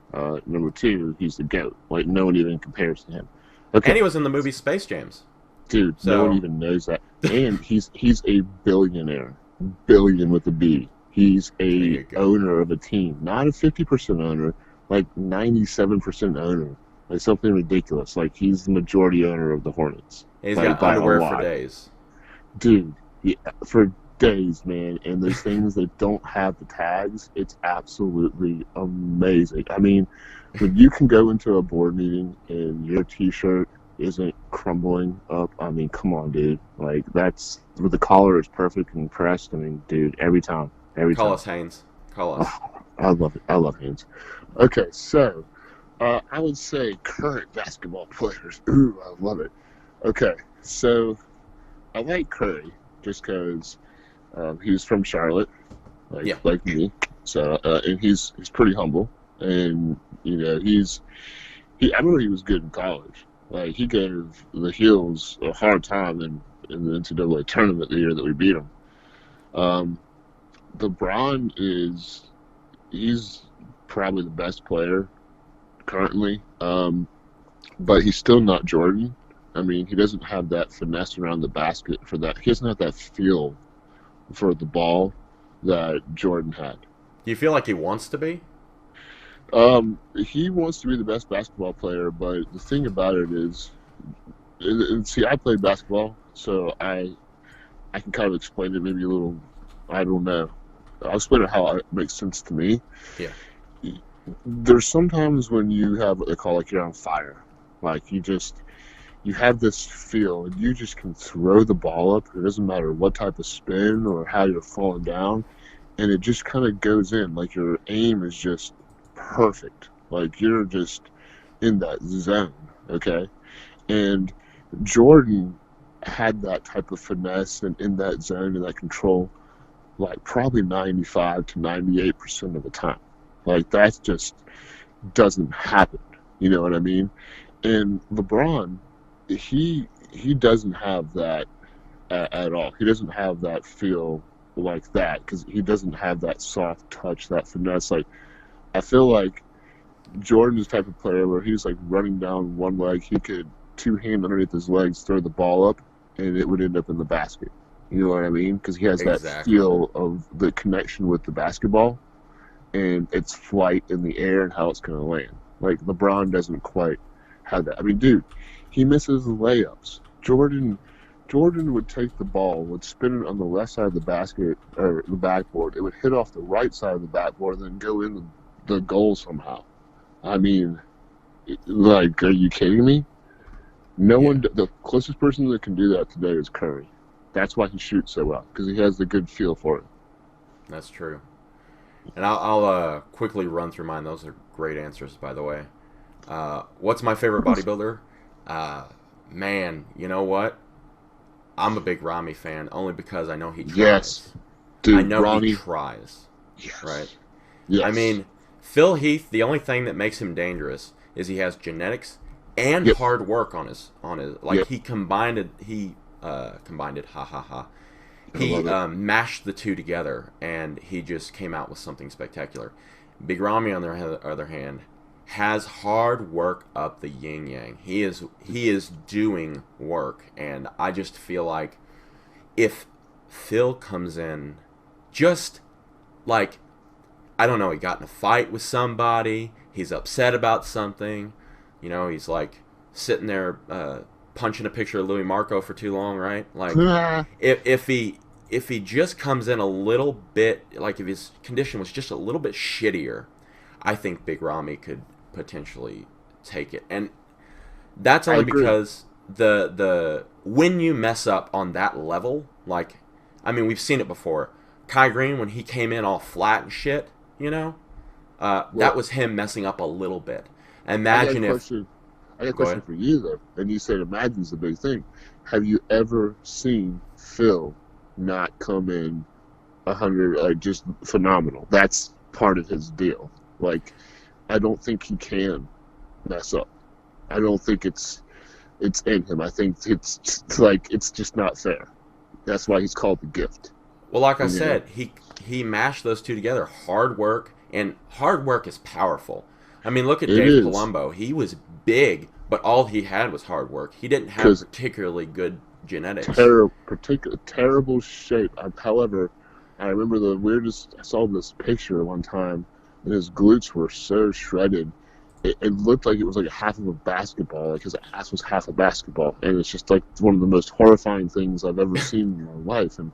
B: Number two, he's the GOAT. Like, no one even compares to him.
A: and
B: Okay,
A: he was in the movie Space Jams.
B: dude, no one
A: So
B: even knows that. And he's a billionaire, billion with a B. He's
A: there
B: a
A: you go.
B: owner of a team, not a 50% owner, like 97% owner, like something ridiculous. Like he's the majority owner of the Hornets,
A: He's
B: like
A: got
B: by a
A: underwear for
B: lot,
A: days.
B: dude. Yeah, for days, man. And those things that don't have the tags, it's absolutely amazing. I mean, when you can go into a board meeting and your T-shirt isn't crumbling up, I mean, come on, dude. Like that's with the collar is perfect and pressed. I mean, dude, every
A: Call
B: time.
A: us Haynes. Call us.
B: Oh, I love it. I love hands. Okay, so I would say current basketball players. Ooh, I love it. Okay, so I like Curry just because he's from Charlotte,
A: Yeah.
B: like me. So and he's pretty humble, and you know I remember he was good in college. Like he gave the Heels a hard time in the NCAA tournament the year that we beat them. Um, LeBron he's probably the best player currently, but he's still not Jordan. I mean, he doesn't have that finesse around the basket for that. He doesn't have that feel for the ball that Jordan had.
A: Do you feel like he wants to be?
B: He wants to be the best basketball player, but the thing about it is, see, I played basketball, so I can kind of explain it maybe a little. I don't know. I'll explain it how it makes sense to me.
A: Yeah.
B: There's sometimes when you have what they call like you're on fire, like you have this feel and you just can throw the ball up. It doesn't matter what type of spin or how you're falling down, and it just kind of goes in. Like your aim is just perfect. Like you're just in that zone, okay? And Jordan had that type of finesse and in that zone and that control, like probably 95 to 98% of the time. Like that just doesn't happen. You know what I mean? And LeBron, he doesn't have that at all. He doesn't have that feel like that because he doesn't have that soft touch, that finesse. Like I feel like Jordan's the type of player where he's like running down one leg, he could two hand underneath his legs, throw the ball up, and it would end up in the basket. You know what I mean? Because he has that
A: Exactly.
B: feel of the connection with the basketball and its flight in the air and how it's going to land. Like LeBron doesn't quite have that. I mean, dude, he misses layups. Jordan would take the ball, would spin it on the left side of the basket or the backboard. It would hit off the right side of the backboard and then go in the goal somehow. I mean, like, are you kidding me? No
A: Yeah.
B: one, the closest person that can do that today is Curry. That's why he shoots so well because he has the good feel for it.
A: That's true. And I'll quickly run through mine. Those are great answers, by the way. What's my favorite bodybuilder? Uh, Man, you know what? I'm a big Rami fan only because I know he
B: Yes,
A: tries. I
B: dude,
A: know he
B: Ronnie.
A: tries, right?
B: Yes,
A: I
B: yes,
A: mean, Phil Heath. The only thing that makes him dangerous is he has genetics and
B: yep,
A: hard work on his. Like
B: yep.
A: he combined it. He combined it. Ha ha ha.
B: I
A: He
B: love it.
A: mashed the two together, and he just came out with something spectacular. Big Ramy, on the other hand, has hard work up the yin yang. He is doing work, and I just feel like if Phil comes in, just like I don't know, he got in a fight with somebody, he's upset about something, he's like sitting there punching a picture of Louis Marco for too long, right? Like if he just comes in a little bit, like if his condition was just a little bit shittier, I think Big Ramy could potentially take it. And that's
B: I
A: only
B: agree.
A: because the when you mess up on that level, like I mean we've seen it before. Kai Green when he came in all flat and shit, that
B: Well,
A: was him messing up a little bit.
B: I got a
A: Imagine if
B: question. I got a
A: go
B: question
A: ahead.
B: for you though. And you said imagine's the big thing. Have you ever seen Phil not come in 100, like just phenomenal. That's part of his deal. Like, I don't think he can mess up. I don't think it's in him. I think it's like it's just not fair. That's why he's called the gift.
A: Well, like I
B: And you know,
A: said, he mashed those two together. Hard work, and hard work is powerful. I mean, look at
B: it
A: Dave
B: is
A: Palumbo. He was big, but all he had was hard work. He didn't have
B: because
A: particularly good genetics.
B: terrible shape. However, I remember the weirdest. I saw this picture one time, and his glutes were so shredded. It looked like it was like half of a basketball, like his ass was half a basketball, and it's just like one of the most horrifying things I've ever seen in my life, and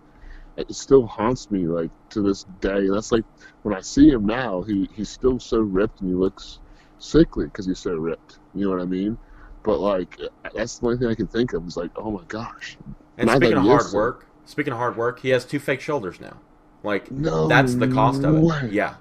B: it still haunts me like to this day. That's like when I see him now, he's still so ripped and he looks sickly because he's so ripped. You know what I mean? But like that's the only thing I can think of is like, oh my gosh.
A: And
B: Not that he is so.
A: speaking of hard work, he has two fake shoulders now. Like
B: No
A: that's the cost of it.
B: way.
A: Yeah.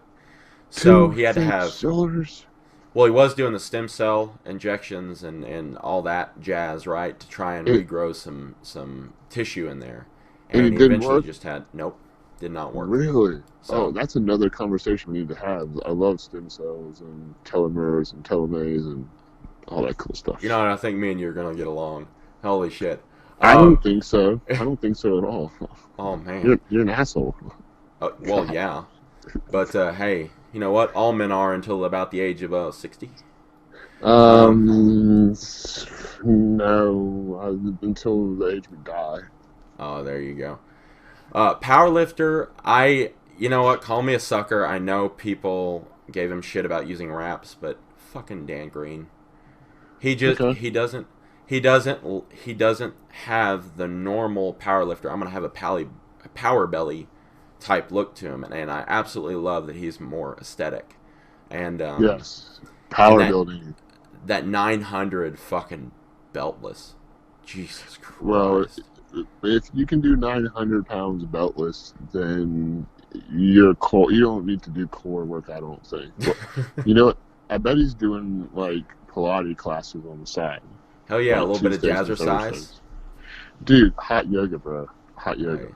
A: So
B: Two
A: he had to
B: fake
A: have.
B: shoulders.
A: Well, he was doing the stem cell injections and all that jazz, right, to try and
B: It,
A: regrow some tissue in there.
B: and
A: And
B: it
A: he
B: didn't
A: eventually
B: work.
A: just had nope, did not work.
B: Really? Oh,
A: So
B: that's another conversation we need to have. I love stem cells and telomeres and telomeres and all that cool
A: you
B: stuff.
A: know, and I think me and you are gonna get along. Holy shit.
B: I
A: Um.
B: don't think so. I don't think so at all.
A: Oh man.
B: You're an asshole.
A: Well,
B: God.
A: yeah. But hey, you know what? All men are until about the age of 60. Um.
B: Um, no, until the age we die.
A: Oh, there you go. Powerlifter. You know what? Call me a sucker. I know people gave him shit about using wraps, but fucking Dan Green. He just
B: Okay.
A: he doesn't have the normal powerlifter. I'm gonna have a power belly type look to him, and I absolutely love that he's more aesthetic, and
B: Yes.
A: and
B: Power building.
A: that 900 fucking beltless, Jesus
B: Well,
A: Christ.
B: if you can do 900 pounds beltless, then you're core. You don't need to do core work, I don't think. But you know what? I bet he's doing like Pilates classes on the side,
A: Hell yeah, a
B: like
A: little bit of
B: Tuesdays and
A: jazzercise.
B: Thursdays. Dude, hot yoga, bro. Hot yoga.
A: Hey.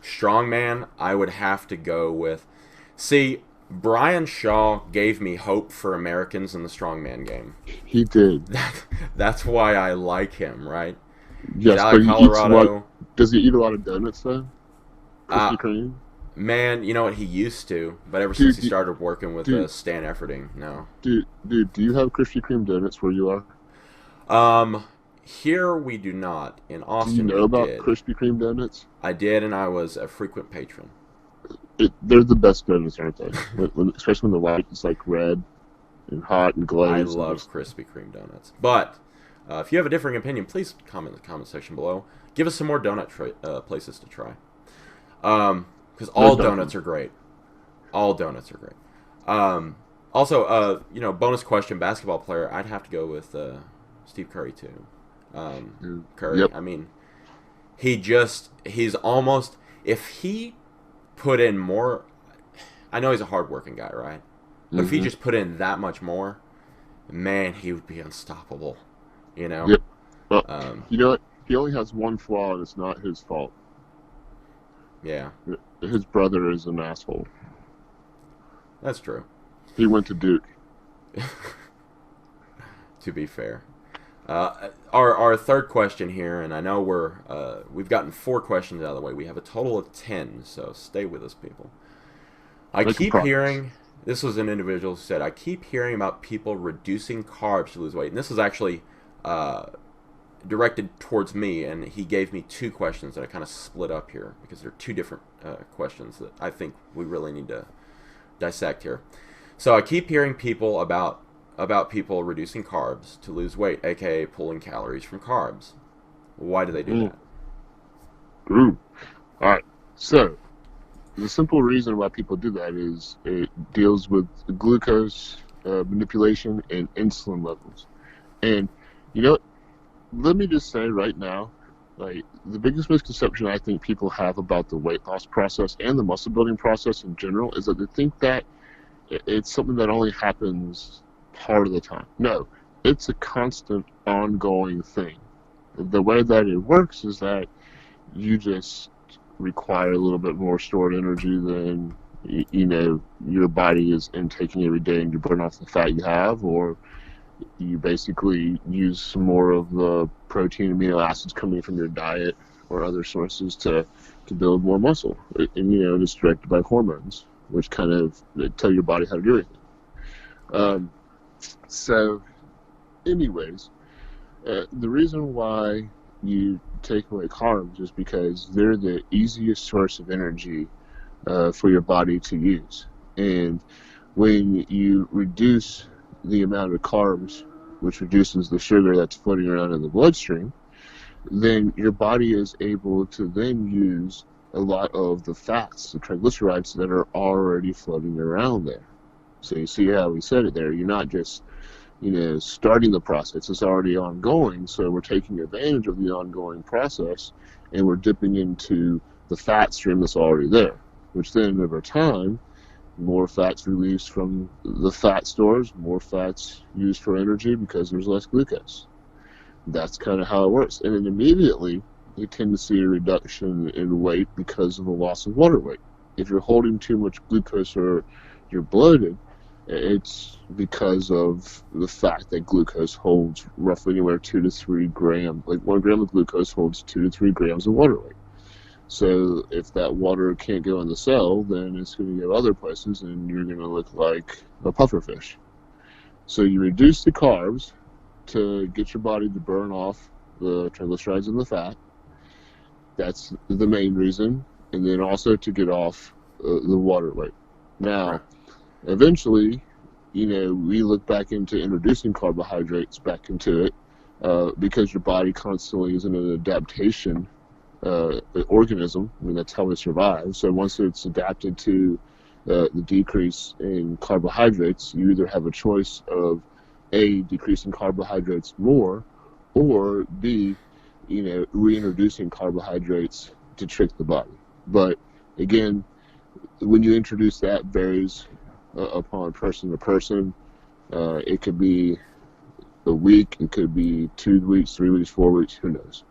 A: Strongman, I would have to go with. See, Brian Shaw gave me hope for Americans in the strongman game.
B: He did.
A: That's why I like him, right? He's
B: Yes,
A: out
B: but
A: of
B: he eats what?
A: Colorado.
B: Does he eat a lot of donuts though?
A: Uh,
B: Krispy Kreme?
A: man, you know what? He used to, but ever since
B: Dude,
A: he started working with
B: dude,
A: Stan Efferding, no.
B: dude, do you have Krispy Kreme donuts where you are?
A: Um, here we do not. In
B: Do you
A: Austin,
B: know
A: we
B: about
A: did.
B: Krispy Kreme donuts?
A: I did, and I was a frequent patron.
B: They're the best donuts, aren't they? Especially when the white is like red and hot and
A: I
B: glazed and
A: love
B: just
A: Krispy Kreme donuts. But if you have a differing opinion, please comment in the comment section below. Give us some more places to try. Because
B: no
A: all
B: dunking.
A: donuts are great. All donuts are great. Also, bonus question: basketball player. I'd have to go with Steve Curry too. Curry.
B: Yep.
A: I mean, he's almost if he put in more. I know he's a hardworking guy, right? But if he
B: Hmm.
A: just put in that much more, man, he would be unstoppable. You know?
B: Yep. Well,
A: Um,
B: you know what? He only has one flaw, and it's not his fault.
A: yeah,
B: His brother is an asshole.
A: that's true.
B: He went to Duke.
A: To be fair, our third question here, and I know we've gotten 4 questions out of the way. We have a total of 10, so stay with us, people. I
B: Making
A: keep
B: progress.
A: hearing. This was an individual who said, I keep hearing about people reducing carbs to lose weight. And this is actually directed towards me, and he gave me 2 questions that I kind of split up here because they're 2 different questions that I think we really need to dissect here. So I keep hearing people about people reducing carbs to lose weight, aka pulling calories from carbs. Why do they do
B: Mm.
A: that?
B: Ooh. All right. So the simple reason why people do that is it deals with glucose manipulation and insulin levels. And you know, let me just say right now, like the biggest misconception I think people have about the weight loss process and the muscle building process in general is that they think that it's something that only happens part of the time. No, it's a constant, ongoing thing. The way that it works is that you just require a little bit more stored energy than your body is intaking every day, and you burn off the fat you have, or you basically use some more of the protein amino acids coming from your diet or other sources to build more muscle. And it's directed by hormones, which kind of tell your body how to do it.
A: Right.
B: So anyways, the reason why you take away carbs is because they're the easiest source of energy for your body to use. And when you reduce the amount of carbs, which reduces the sugar that's floating around in the bloodstream, then your body is able to then use a lot of the fats, the triglycerides that are already floating around there. So you see how we said it there. You're not just starting the process, it's already ongoing. So we're taking advantage of the ongoing process, and we're dipping into the fat stream that's already there, which then over time, more fats released from the fat stores, more fats used for energy because there's less glucose. That's kind of how it works. And then immediately, you tend to see a reduction in weight because of the loss of water weight. If you're holding too much glucose or you're bloated, it's because of the fact that glucose holds roughly anywhere 2 to 3 grams. Like 1 gram of glucose holds 2 to 3 grams of water weight. So if that water can't go in the cell, then it's going to go other places, and you're going to look like a pufferfish. So you reduce the carbs to get your body to burn off the triglycerides and the fat. That's the main reason. And then also to get off the water weight. Now,
A: Right.
B: eventually, we look back into introducing carbohydrates back into it because your body constantly is in an adaptation organism. I mean, that's how it survives. So once it's adapted to the decrease in carbohydrates, you either have a choice of A, decreasing carbohydrates more, or B, reintroducing carbohydrates to trick the body. But again, when you introduce that varies upon person to person. It could be a week, it could be 2 weeks, 3 weeks, 4 weeks, who knows.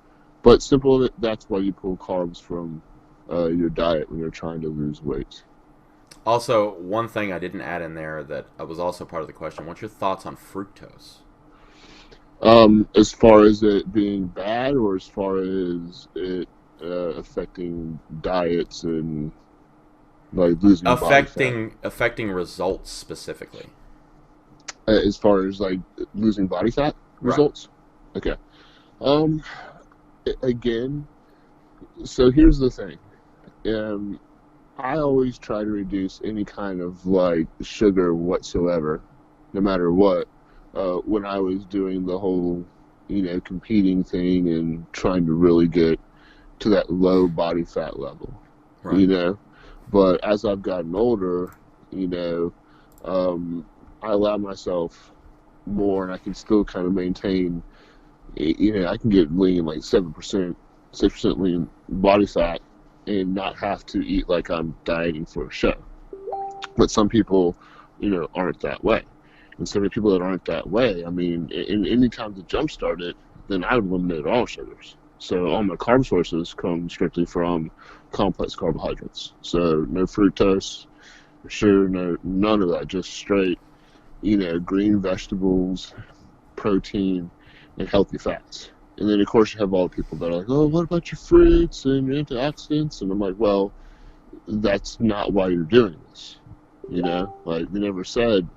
B: But simple, that's why you pull carbs from your diet when you're trying to lose weight.
A: Also, one thing I didn't add in there that was also part of the question: what's your thoughts on fructose?
B: As far as it being bad, or as far as it affecting diets and like losing body fat,
A: Affecting results specifically.
B: as far as like losing body fat
A: Right.
B: results. Okay. Um, Again, so here's the thing. Um, I always try to reduce any kind of like sugar whatsoever, no matter what. When I was doing the whole, competing thing and trying to really get to that low body fat level,
A: Right.
B: you know. But as I've gotten older, you know, um, I allow myself more, and I can still kind of maintain. I can get lean like 7%, 6% lean body fat, and not have to eat like I'm dieting for a show. But some people, aren't that way. And so many people that aren't that way, I mean, in any time to jumpstart it, then I would eliminate all sugars. So all my carb sources come strictly from complex carbohydrates. So no fructose, sugar, none of that. Just straight, green vegetables, protein, and healthy fats. And then of course you have all the people that are like, oh, what about your fruits and your antioxidants? And I'm like, well, that's not why you're doing this. Like they never said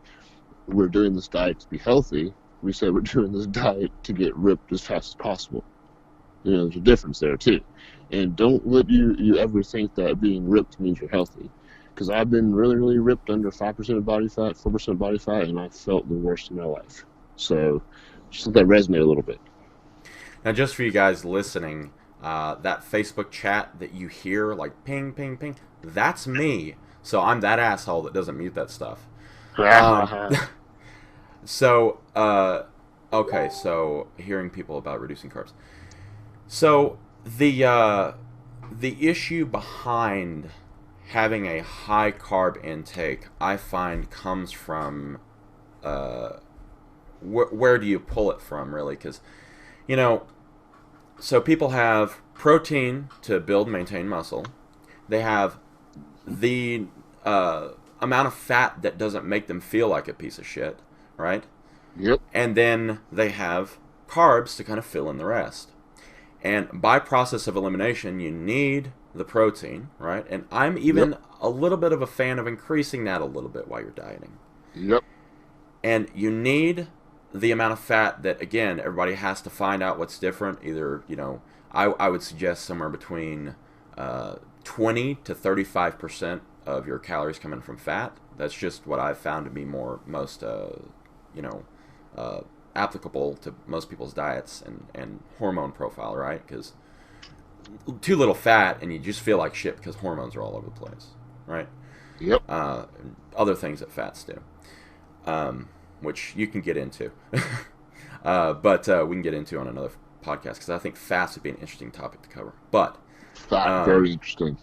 B: we're doing this diet to be healthy. We said we're doing this diet to get ripped as fast as possible. There's a difference there too. And don't let you ever think that being ripped means you're healthy. Because I've been really, really ripped under 5% of body fat, 4% body fat, and I felt the worst in my life. So just let that resonate a little bit.
A: Now, just for you guys listening, that Facebook chat that you hear, like ping, ping, ping, that's me. So I'm that asshole that doesn't mute that stuff. Um, so, okay, so hearing people about reducing carbs. So the issue behind having a high carb intake, I find, comes from where do you pull it from, really? Because you know, so people have protein to build and maintain muscle. They have the amount of fat that doesn't make them feel like a piece of shit, right?
B: Yep.
A: And then they have carbs to kind of fill in the rest. And by process of elimination, you need the protein, right? And I'm even a little bit of a fan of increasing that a little bit while you're dieting.
B: Yep.
A: And you need the amount of fat that, again, everybody has to find out what's different. Either, I would suggest somewhere between 20 to 35% of your calories coming from fat. That's just what I've found to be most applicable to most people's diets and hormone profile, right? Because too little fat and you just feel like shit because hormones are all over the place, right?
B: Yep.
A: Other things that fats do, which you can get into, but we can get into on another podcast because I think fats would be an interesting topic to cover. But
B: fat, very interesting.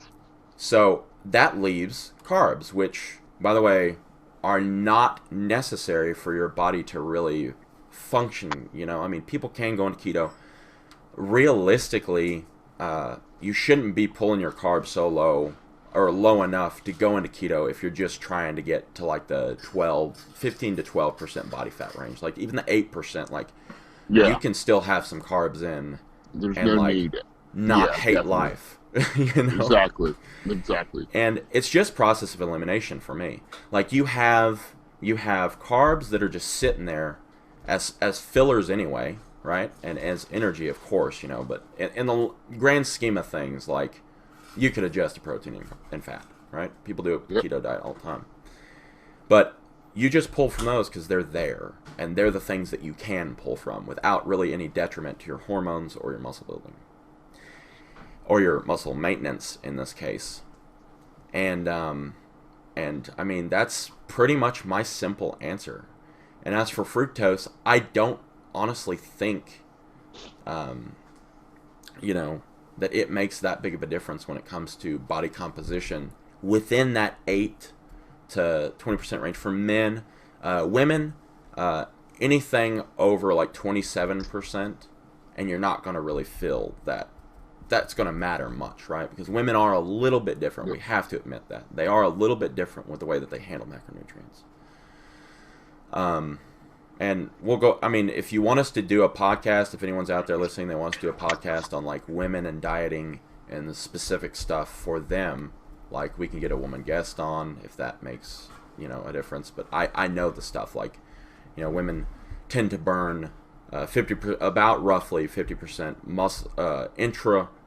A: So that leaves carbs, which, by the way, are not necessary for your body to really function. I mean, people can go into keto. Realistically, you shouldn't be pulling your carbs so low or low enough to go into keto if you're just trying to get to like the 15 to 12% body fat range. Like even the 8%, like you can still have some carbs in.
B: There's
A: and
B: no
A: like
B: need.
A: not hate definitely. Life.
B: Exactly.
A: And it's just process of elimination for me. Like you have carbs that are just sitting there as fillers anyway, right? And as energy, of course, but in the grand scheme of things, like you could adjust to protein and fat, right? People do a keto diet all the time. But you just pull from those because they're there, and they're the things that you can pull from without really any detriment to your hormones or your muscle building. Or your muscle maintenance in this case. And I mean, that's pretty much my simple answer. And as for fructose, I don't honestly think, that it makes that big of a difference when it comes to body composition within that 8 to 20% range for men. Women, anything over like 27%, and you're not going to really feel that. That's going to matter much, right? Because women are a little bit different. We have to admit that. They are a little bit different with the way that they handle macronutrients. And we'll go, I mean, if you want us to do a podcast, if anyone's out there listening, they want us to do a podcast on like women and dieting and the specific stuff for them, like we can get a woman guest on if that makes, a difference. But I know the stuff, like, women tend to burn about roughly 50%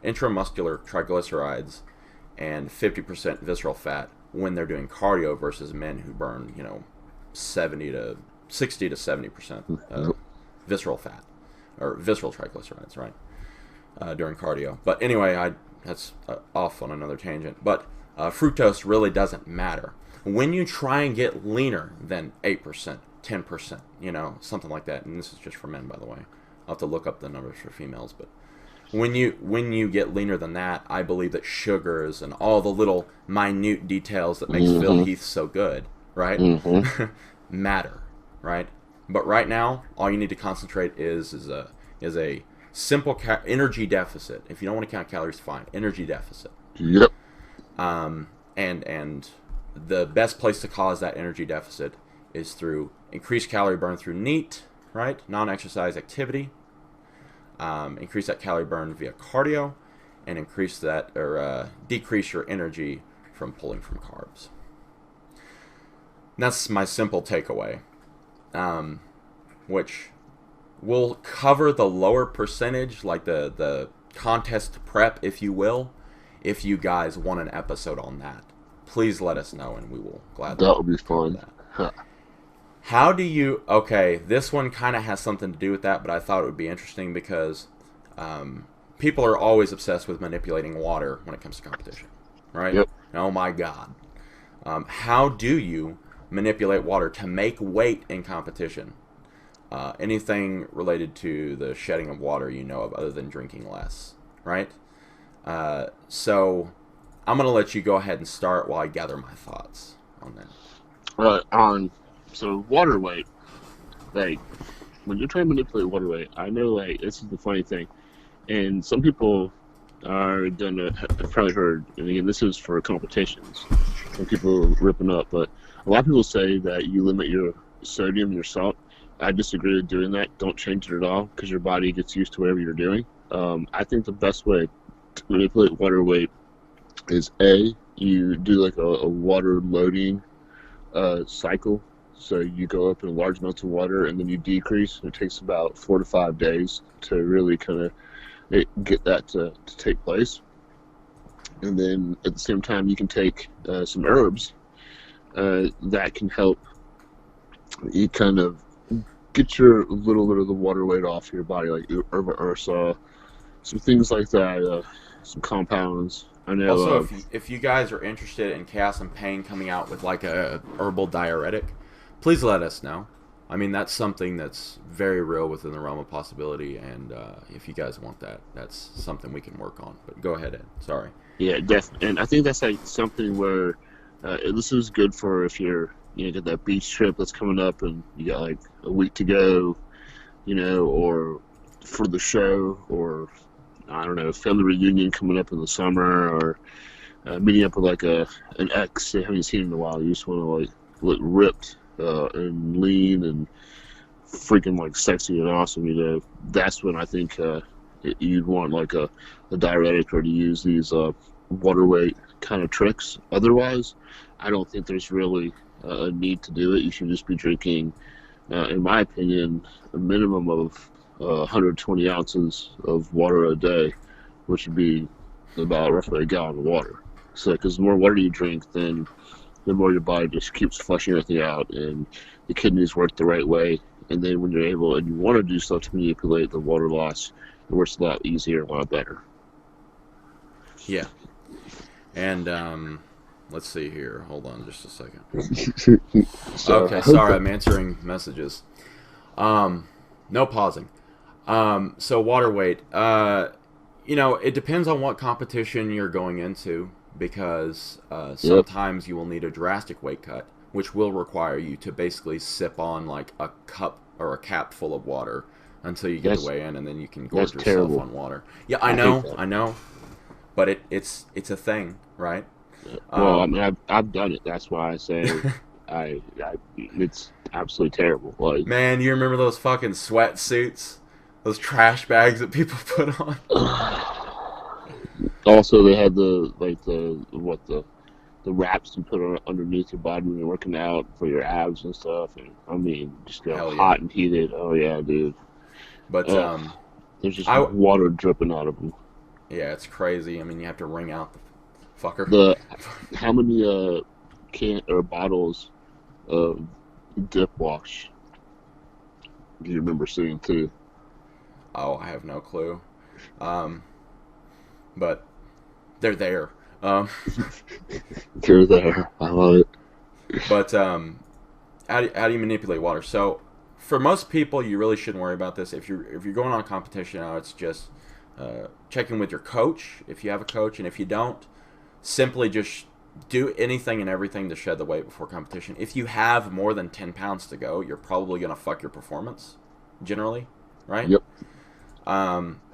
A: intramuscular triglycerides and 50% visceral fat when they're doing cardio versus men who burn 60 to 70% visceral fat or visceral triglycerides, right, during cardio. But anyway, that's off on another tangent. But fructose really doesn't matter when you try and get leaner than 8%. 10%, something like that. And this is just for men, by the way. I'll have to look up the numbers for females. But when you get leaner than that, I believe that sugars and all the little minute details that makes Phil Heath so good, right, matter, right? But right now, all you need to concentrate is a simple energy deficit. If you don't want to count calories, fine. Energy deficit.
B: Yep.
A: And the best place to cause that energy deficit is through increased calorie burn through NEAT, right? Non-exercise activity. Increase that calorie burn via cardio, and increase that or decrease your energy from pulling from carbs. And that's my simple takeaway, which will cover the lower percentage, like the contest prep, if you will. If you guys want an episode on that, please let us know, and we will gladly.
B: That would be fun.
A: How do you... Okay, this one kind of has something to do with that, but I thought it would be interesting because people are always obsessed with manipulating water when it comes to competition, right?
B: Yep.
A: Oh my God. How do you manipulate water to make weight in competition? Anything related to the shedding of water of other than drinking less, right? So I'm going to let you go ahead and start while I gather my thoughts on that.
B: Right, so water weight, like, when you're trying to manipulate water weight, I know, like, this is the funny thing, and some people are gonna. I've probably heard, and again, this is for competitions when people are ripping up, but a lot of people say that you limit your sodium, your salt. I disagree with doing that. Don't change it at all because your body gets used to whatever you're doing. I think the best way to manipulate water weight is you do like a water loading cycle. So you go up in large amounts of water and then you decrease. It takes about 4 to 5 days to really kind of get that to take place. And then at the same time, you can take some herbs that can help you kind of get your little bit of the water weight off your body, like herba ursa, some things like that, some compounds. I know.
A: Also, if you guys are interested in Chaos and Pain coming out with like a herbal diuretic, please let us know. I mean, that's something that's very real within the realm of possibility, and if you guys want that, that's something we can work on. But go ahead, Ed. Sorry.
B: Yeah, definitely. And I think that's like something where this is good for if you're get that beach trip that's coming up and you got like a week to go, or for the show, or I don't know, family reunion coming up in the summer, or meeting up with like an ex you haven't seen in a while. You just want to like look ripped and lean and freaking like sexy and awesome. That's when I think you'd want like a diuretic or to use these water weight kind of tricks. Otherwise, I don't think there's really a need to do it. You should just be drinking, in my opinion, a minimum of 120 ounces of water a day, which would be about roughly a gallon of water. So, because the more water you drink, then the more your body just keeps flushing everything out, and the kidneys work the right way. And then when you're able and you want to do stuff to manipulate the water loss, it works a lot easier, a lot better.
A: Yeah. And let's see here. Hold on just a second.
B: So,
A: Okay, sorry, I'm answering messages. No pausing. So water weight. It depends on what competition you're going into, because sometimes you will need a drastic weight cut, which will require you to basically sip on like a cup or a cap full of water until you get the weigh in, and then you can gorge yourself
B: terrible.
A: on water. Yeah, I know, but it's a thing, right?
B: Well, I mean, I've done it. That's why I say it's absolutely terrible. Like,
A: man, you remember those fucking sweatsuits, those trash bags that people put on?
B: also they had the wraps you put on underneath your body when you're working out for your abs and stuff. And I mean, just hot and heated. Oh yeah, dude.
A: But
B: there's just water dripping out of them.
A: Yeah, it's crazy. I mean, you have to wring out the fucker.
B: How many can or bottles of dip wash do you remember seeing too?
A: Oh, I have no clue. But they're there.
B: They're there. I love it.
A: But how do you manipulate water? So for most people, you really shouldn't worry about this. If you're going on a competition now, it's just checking with your coach if you have a coach, and if you don't, simply just do anything and everything to shed the weight before competition. If you have more than 10 pounds to go, you're probably going to fuck your performance, generally, right?
B: Yep.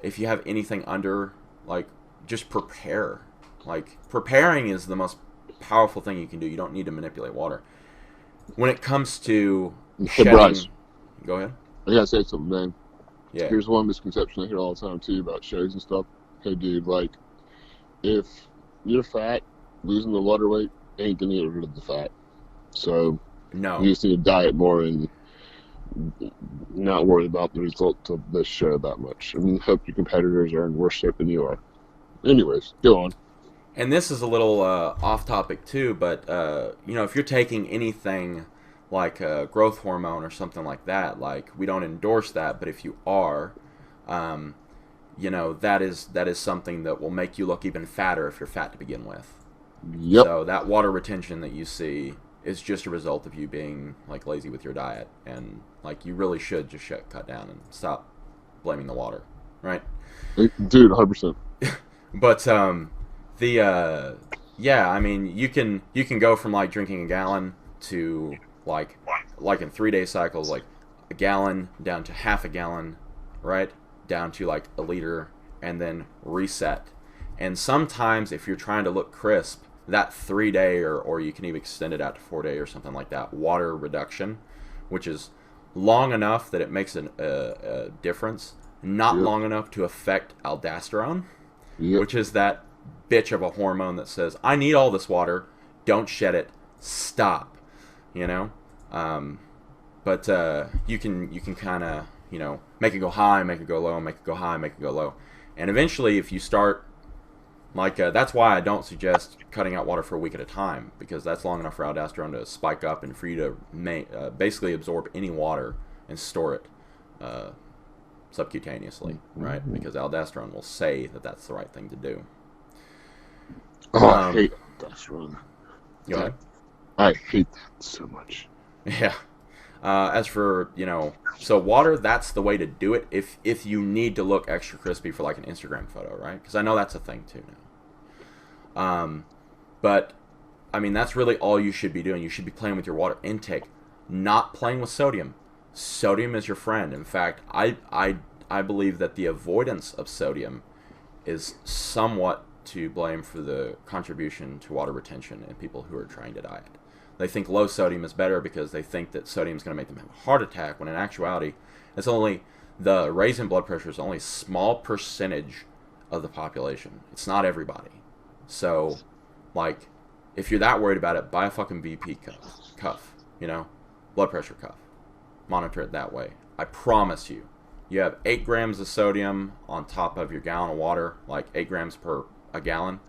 A: If you have anything under, like, just prepare. Like, preparing is the most powerful thing you can do. You don't need to manipulate water. When it comes to shedding...
B: Bryce,
A: go ahead.
B: I gotta say something, man.
A: Yeah.
B: Here's one misconception I hear all the time, too, about shows and stuff. Hey, dude, like, if you're fat, losing the water weight ain't gonna get rid of the fat. So,
A: no,
B: you just need to diet more and not worry about the result of this show that much. I mean, hope your competitors are in worse shape than you are. Anyways, go on.
A: And this is a little off topic too, but if you're taking anything like growth hormone or something like that, like, we don't endorse that, but if you are, that is something that will make you look even fatter if you're fat to begin with.
B: Yep.
A: So that water retention that you see is just a result of you being like lazy with your diet, and like you really should just cut down and stop blaming the water, right?
B: Dude, 100%.
A: But I mean, you can go from like drinking a gallon to like in 3-day cycles, like a gallon down to half a gallon, right? Down to like a liter, and then reset. And sometimes if you're trying to look crisp, that 3 day or you can even extend it out to 4 day or something like that, water reduction, which is long enough that it makes a difference, not
B: Yep.
A: long enough to affect aldosterone,
B: Yep.
A: which is that bitch of a hormone that says, I need all this water, don't shed it, stop, you know? But you can kind of, make it go high, make it go low, make it go high, make it go low. And eventually, if you start, that's why I don't suggest cutting out water for a week at a time, because that's long enough for aldosterone to spike up and for you to basically absorb any water and store it subcutaneously, right? Because aldosterone will say that that's the right thing to do.
B: Oh, I hate aldosterone.
A: Go ahead.
B: I hate that so much.
A: Yeah. As for, so water, that's the way to do it if you need to look extra crispy for like an Instagram photo, right? Because I know that's a thing too now. But, I mean, that's really all you should be doing. You should be playing with your water intake, not playing with sodium. Sodium is your friend. In fact, I believe that the avoidance of sodium is somewhat to blame for the contribution to water retention in people who are trying to diet. They think low sodium is better because they think that sodium is going to make them have a heart attack, when in actuality, the raise in blood pressure is only a small percentage of the population. It's not everybody. So, if you're that worried about it, buy a fucking BP cuff, blood pressure cuff. Monitor it that way. I promise you, you have 8 grams of sodium on top of your gallon of water, like 8 grams per a gallon.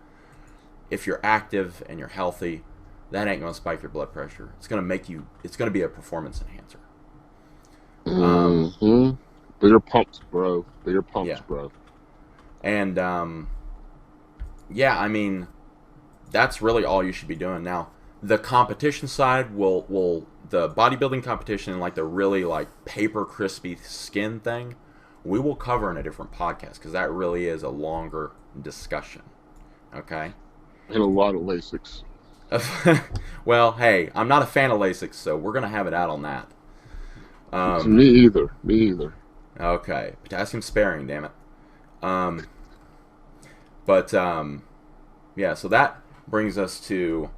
A: If you're active and you're healthy, that ain't going to spike your blood pressure. It's going to be a performance enhancer.
B: Bigger pumps, bro. Bigger pumps,
A: yeah.
B: bro.
A: And, I mean, that's really all you should be doing. Now, the competition side the bodybuilding competition and the really paper crispy skin thing, we will cover in a different podcast, because that really is a longer discussion. Okay?
B: And a lot of Lasix.
A: Well, hey, I'm not a fan of Lasix, so we're going to have it out on that.
B: Me either.
A: Okay. Potassium sparing, damn it. So that brings us to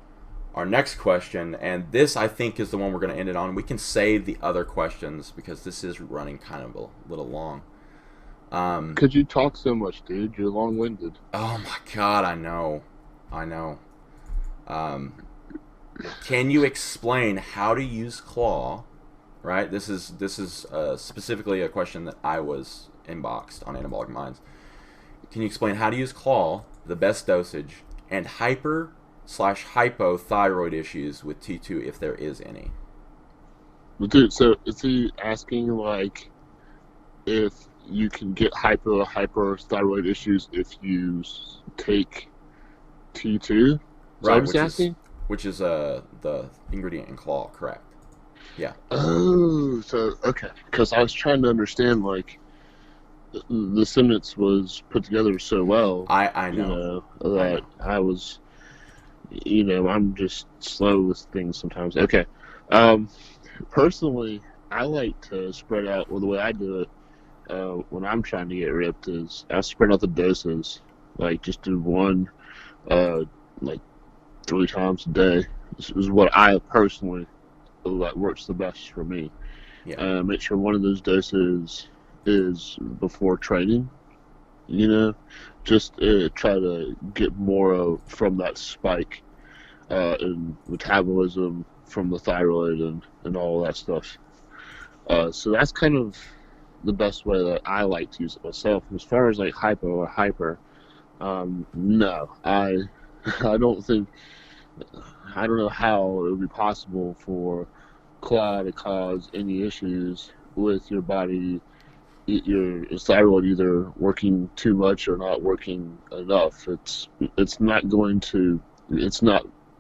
A: our next question, and this, I think, is the one we're going to end it on. We can save the other questions because this is running kind of a little long.
B: Could you talk so much, dude? You're long-winded.
A: Oh my god, I know. Can you explain how to use claw? Right. This is specifically a question that I was inboxed on Anabolic Minds. Can you explain how to use claw, the best dosage, and hyper/hypothyroid issues with T2 if there is any?
B: Dude, so is he asking if you can get hyperthyroid issues if you take T2?
A: Right, which is the ingredient in claw, correct? Yeah.
B: Oh, so okay, because I was trying to understand the sentence was put together so well.
A: I know
B: that I was, I'm just slow with things sometimes. Okay, personally, I like to spread out. Well, the way I do it when I'm trying to get ripped is I spread out the doses. Just do one, 3 times a day. This is what I personally works the best for me.
A: Yeah.
B: Make sure one of those doses is before training. Just try to get more from that spike in metabolism from the thyroid and all that stuff. So that's kind of the best way that I like to use it myself. As far as hypo or hyper, no, I don't know how it would be possible for claw to cause any issues with your body, your thyroid either working too much or not working enough. It's not going to.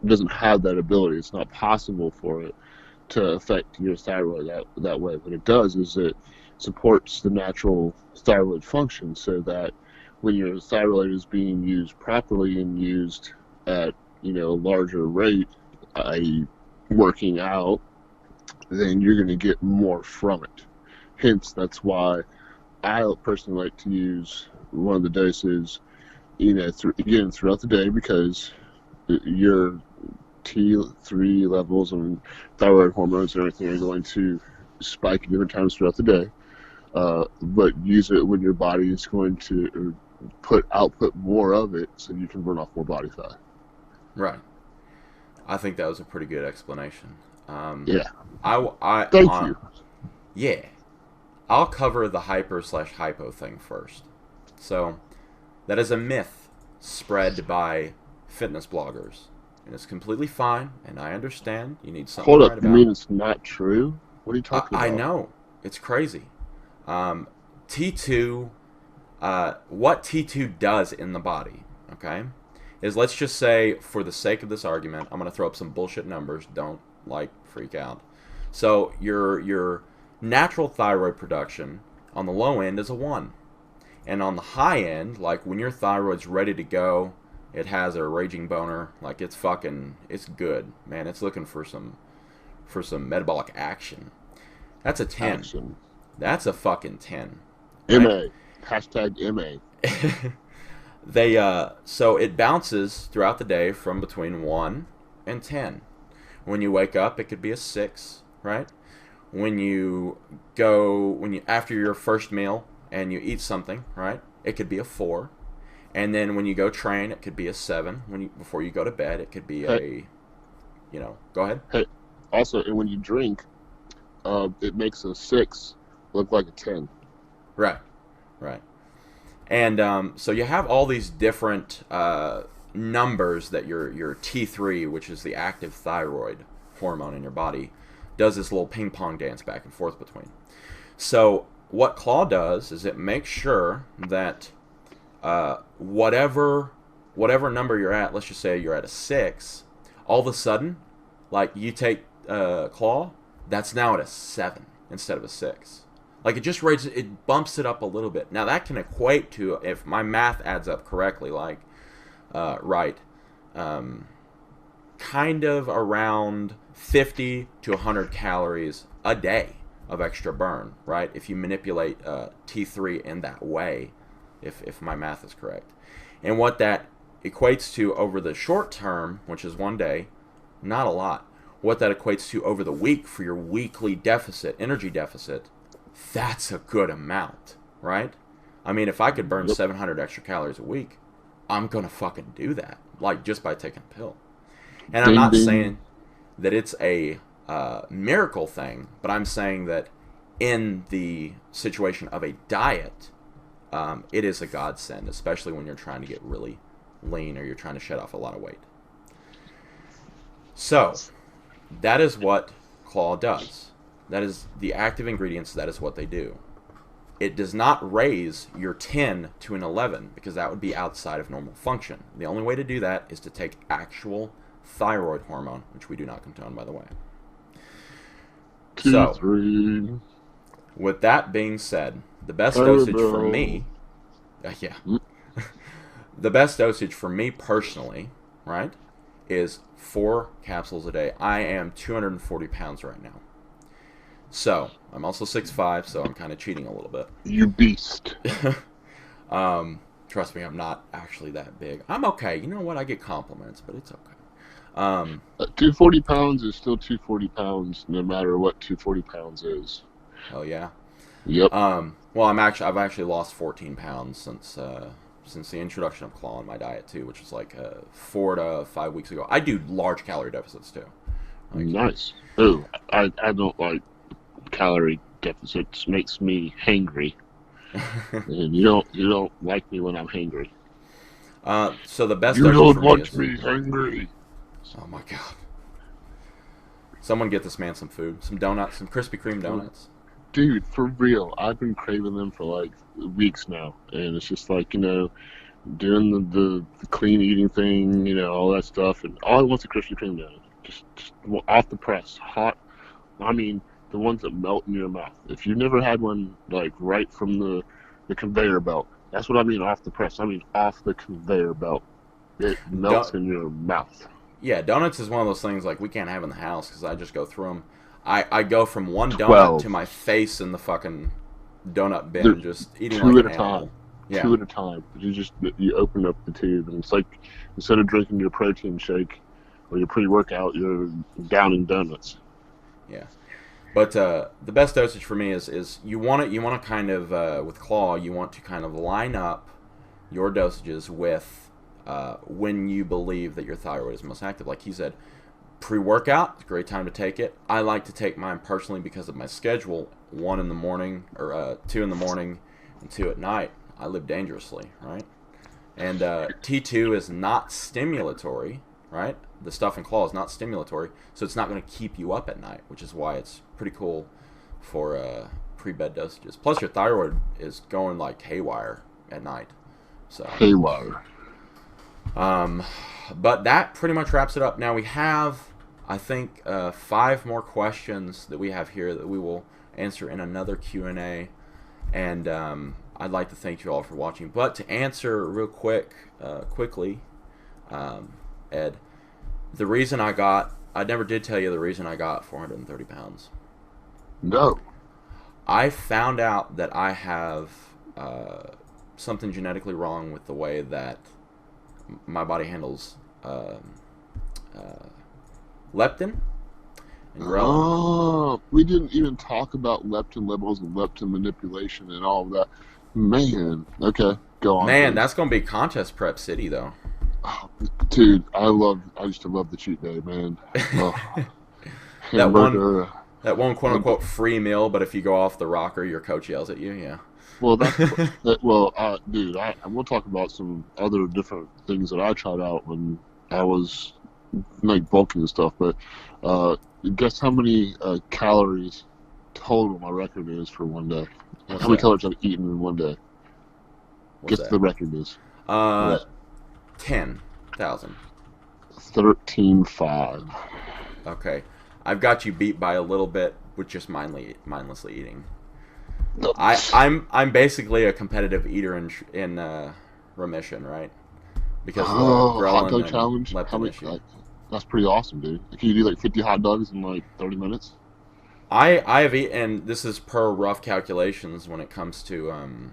B: Doesn't have that ability. It's not possible for it to affect your thyroid that way. What it does is it supports the natural thyroid function, so that when your thyroid is being used properly and used at a larger rate, i.e. working out, then you're going to get more from it. Hence, that's why I personally like to use one of the doses again throughout the day, because your T3 levels and thyroid hormones and everything are going to spike at different times throughout the day. But use it when your body is going to output more of it, so you can burn off more body fat.
A: Right. I think that was a pretty good explanation.
B: Yeah.
A: I
B: Thank you.
A: Yeah. I'll cover the hyper/hypo thing first. So, that is a myth spread by fitness bloggers. And it's completely fine, and I understand. You need something
B: Hold
A: to
B: up.
A: write
B: You
A: about.
B: mean it's not true? What are you talking
A: I
B: about?
A: know. It's crazy. T2, what T2 does in the body, okay, is, let's just say, for the sake of this argument, I'm going to throw up some bullshit numbers. Don't, freak out. So, your natural thyroid production on the low end is a 1. And on the high end, like when your thyroid's ready to go, it has a raging boner, like it's good, man. It's looking for some metabolic action. That's a 10.
B: Action.
A: That's a fucking 10. Right?
B: MA. Hashtag MA.
A: So it bounces throughout the day from between 1 and 10. When you wake up, it could be a 6, right? After your first meal and you eat something, right? It could be a 4. And then when you go train, it could be a 7. Before you go to bed, it could be go ahead.
B: Hey, also, and when you drink, it makes a 6 look like a 10.
A: Right. And so you have all these different numbers that your T3, which is the active thyroid hormone in your body, does this little ping pong dance back and forth between. So what Claw does is it makes sure that whatever number you're at, let's just say you're at a 6, all of a sudden, like you take Claw, that's now at a 7 instead of a 6. Like it bumps it up a little bit. Now that can equate to, if my math adds up correctly, kind of around 50 to 100 calories a day of extra burn, right? If you manipulate T3 in that way, if my math is correct. And what that equates to over the short term, which is 1 day, not a lot. What that equates to over the week for your weekly energy deficit, that's a good amount, right? I mean, if I could burn 700 extra calories a week, I'm going to fucking do that, just by taking a pill. And I'm not saying that it's a miracle thing, but I'm saying that in the situation of a diet, it is a godsend, especially when you're trying to get really lean or you're trying to shed off a lot of weight. So, that is what Claw does. That is the active ingredients. That is what they do. It does not raise your 10 to an 11 because that would be outside of normal function. The only way to do that is to take actual thyroid hormone, which we do not condone, by the way. So, with that being said, the best dosage for me, the best dosage for me personally, right, is 4 capsules a day. I am 240 pounds right now. So, I'm also 6'5", so I'm kind of cheating a little bit.
B: You beast.
A: Trust me, I'm not actually that big. I'm okay. You know what? I get compliments, but it's okay.
B: 240 pounds is still 240 pounds, no matter what 240 pounds is.
A: Oh, yeah?
B: Yep.
A: Well, I've actually lost 14 pounds since the introduction of Claw in my diet, too, which was 4 to 5 weeks ago. I do large calorie deficits, too.
B: Nice. Oh, I don't like calorie deficits. Makes me hangry. And you don't like me when I'm hangry.
A: So the best
B: you
A: dosage
B: don't
A: for
B: want
A: me
B: me hangry.
A: Oh my god! Someone get this man some food, some donuts, some Krispy Kreme donuts.
B: Dude, for real, I've been craving them for weeks now, and it's just doing the clean eating thing, all that stuff, and all I want is a Krispy Kreme donut, just off the press, hot. I mean, the ones that melt in your mouth. If you've never had one right from the conveyor belt, that's what I mean off the press. I mean off the conveyor belt. It melts in your mouth.
A: Yeah, donuts is one of those things we can't have in the house because I just go through them. I go from one
B: 12.
A: donut to my face in the fucking donut bin, just eating
B: 2
A: like
B: at
A: an
B: a
A: animal.
B: time.
A: Yeah.
B: two at a time. You open up the tube, and it's like instead of drinking your protein shake or your pre-workout, you're downing donuts.
A: Yeah. But the best dosage for me is you want to kind of with Claw you want to kind of line up your dosages with when you believe that your thyroid is most active. Like he said, pre-workout, it's a great time to take it. I like to take mine personally because of my schedule. 1 in the morning or 2 in the morning and 2 at night. I live dangerously, right? And T2 is not stimulatory, right? The stuff in Claw is not stimulatory, so it's not going to keep you up at night, which is why it's pretty cool for pre-bed dosages. Plus, your thyroid is going like haywire at night. So,
B: Haywire.
A: but that pretty much wraps it up. Now we have, I think, 5 more questions that we have here that we will answer in another Q&A. And I'd like to thank you all for watching. But to answer real quickly, Ed, the reason I never did tell you the reason I got 430 pounds.
B: No.
A: I found out that I have something genetically wrong with the way that my body handles leptin and ghrelin.
B: Oh, we didn't even talk about leptin levels and leptin manipulation and all of that. Man, okay, go on.
A: Man,
B: Please.
A: that's gonna be contest prep city though.
B: Oh, dude, I used to love the cheat day, man. Oh,
A: that one,
B: hamburger.
A: that one quote unquote free meal, but if you go off the rocker, your coach yells at you. Yeah.
B: Well, dude, we'll talk about some other different things that I tried out when I was like bulking and stuff. But guess how many calories total my record is for one day?
A: What's
B: How many
A: that?
B: calories I've eaten in one day?
A: What's
B: Guess
A: that?
B: the record is.
A: 10,000.
B: 13.5.
A: Okay, I've got you beat by a little bit with just mindlessly eating.
B: No.
A: I'm basically a competitive eater in remission, right? Because of the
B: Hot dog
A: ghrelin
B: challenge.
A: and
B: How
A: leptin
B: many?
A: issue.
B: That's pretty awesome, dude. Can you do like 50 hot dogs in like 30 minutes?
A: I have eaten, and this is per rough calculations when it comes to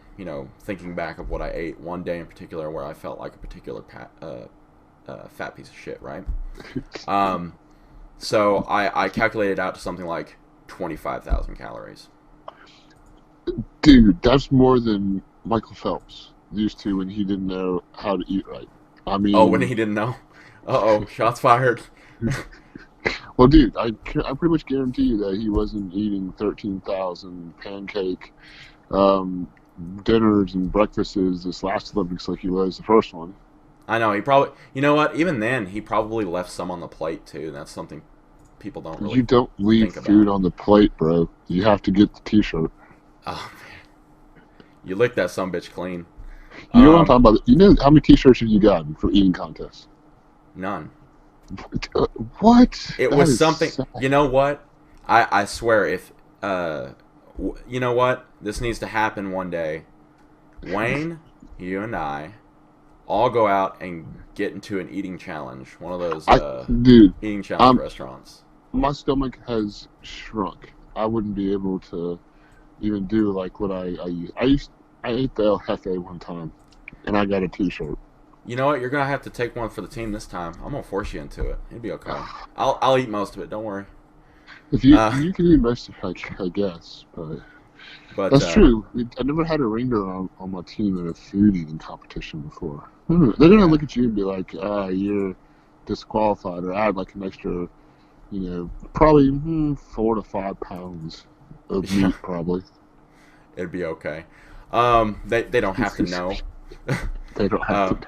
A: thinking back of what I ate one day in particular where I felt like a particular fat piece of shit, right? So I calculated out to something like 25,000 calories.
B: Dude, that's more than Michael Phelps used to when he didn't know how to eat right. I mean,
A: Oh, when he didn't know. Uh-oh, shots fired.
B: well, dude, I pretty much guarantee you that he wasn't eating 13,000 pancake dinners and breakfasts this last Olympics like he was the first one.
A: I know, he probably... You know what? Even then, he probably left some on the plate, too. And that's something people don't really
B: You don't leave
A: think
B: food
A: about.
B: on the plate, bro. You have to get the T-shirt.
A: Oh, man. You licked that sumbitch clean.
B: You know what I'm talking about? You know how many T-shirts have you gotten for eating contests?
A: None.
B: What?
A: It
B: That
A: was
B: is
A: something...
B: sad.
A: You know what? I swear, if... you know what? This needs to happen one day. Wayne, you and I all go out and get into an eating challenge. One of those
B: Dude,
A: eating challenge restaurants.
B: my stomach has shrunk. I wouldn't be able to even do like what I ate the El Jefe one time, and I got a T-shirt.
A: You know what? You're gonna have to take one for the team this time. I'm gonna force you into it. It'll be okay. I'll eat most of it. Don't worry.
B: If you can eat most of it, I guess, but that's true. I never had a ringer on my team in a food eating competition before. They're gonna look at you and be like, "You're disqualified," or add like an extra, probably 4 to 5 pounds of meat, probably.
A: It'd be okay. They don't have to know.
B: They don't have to.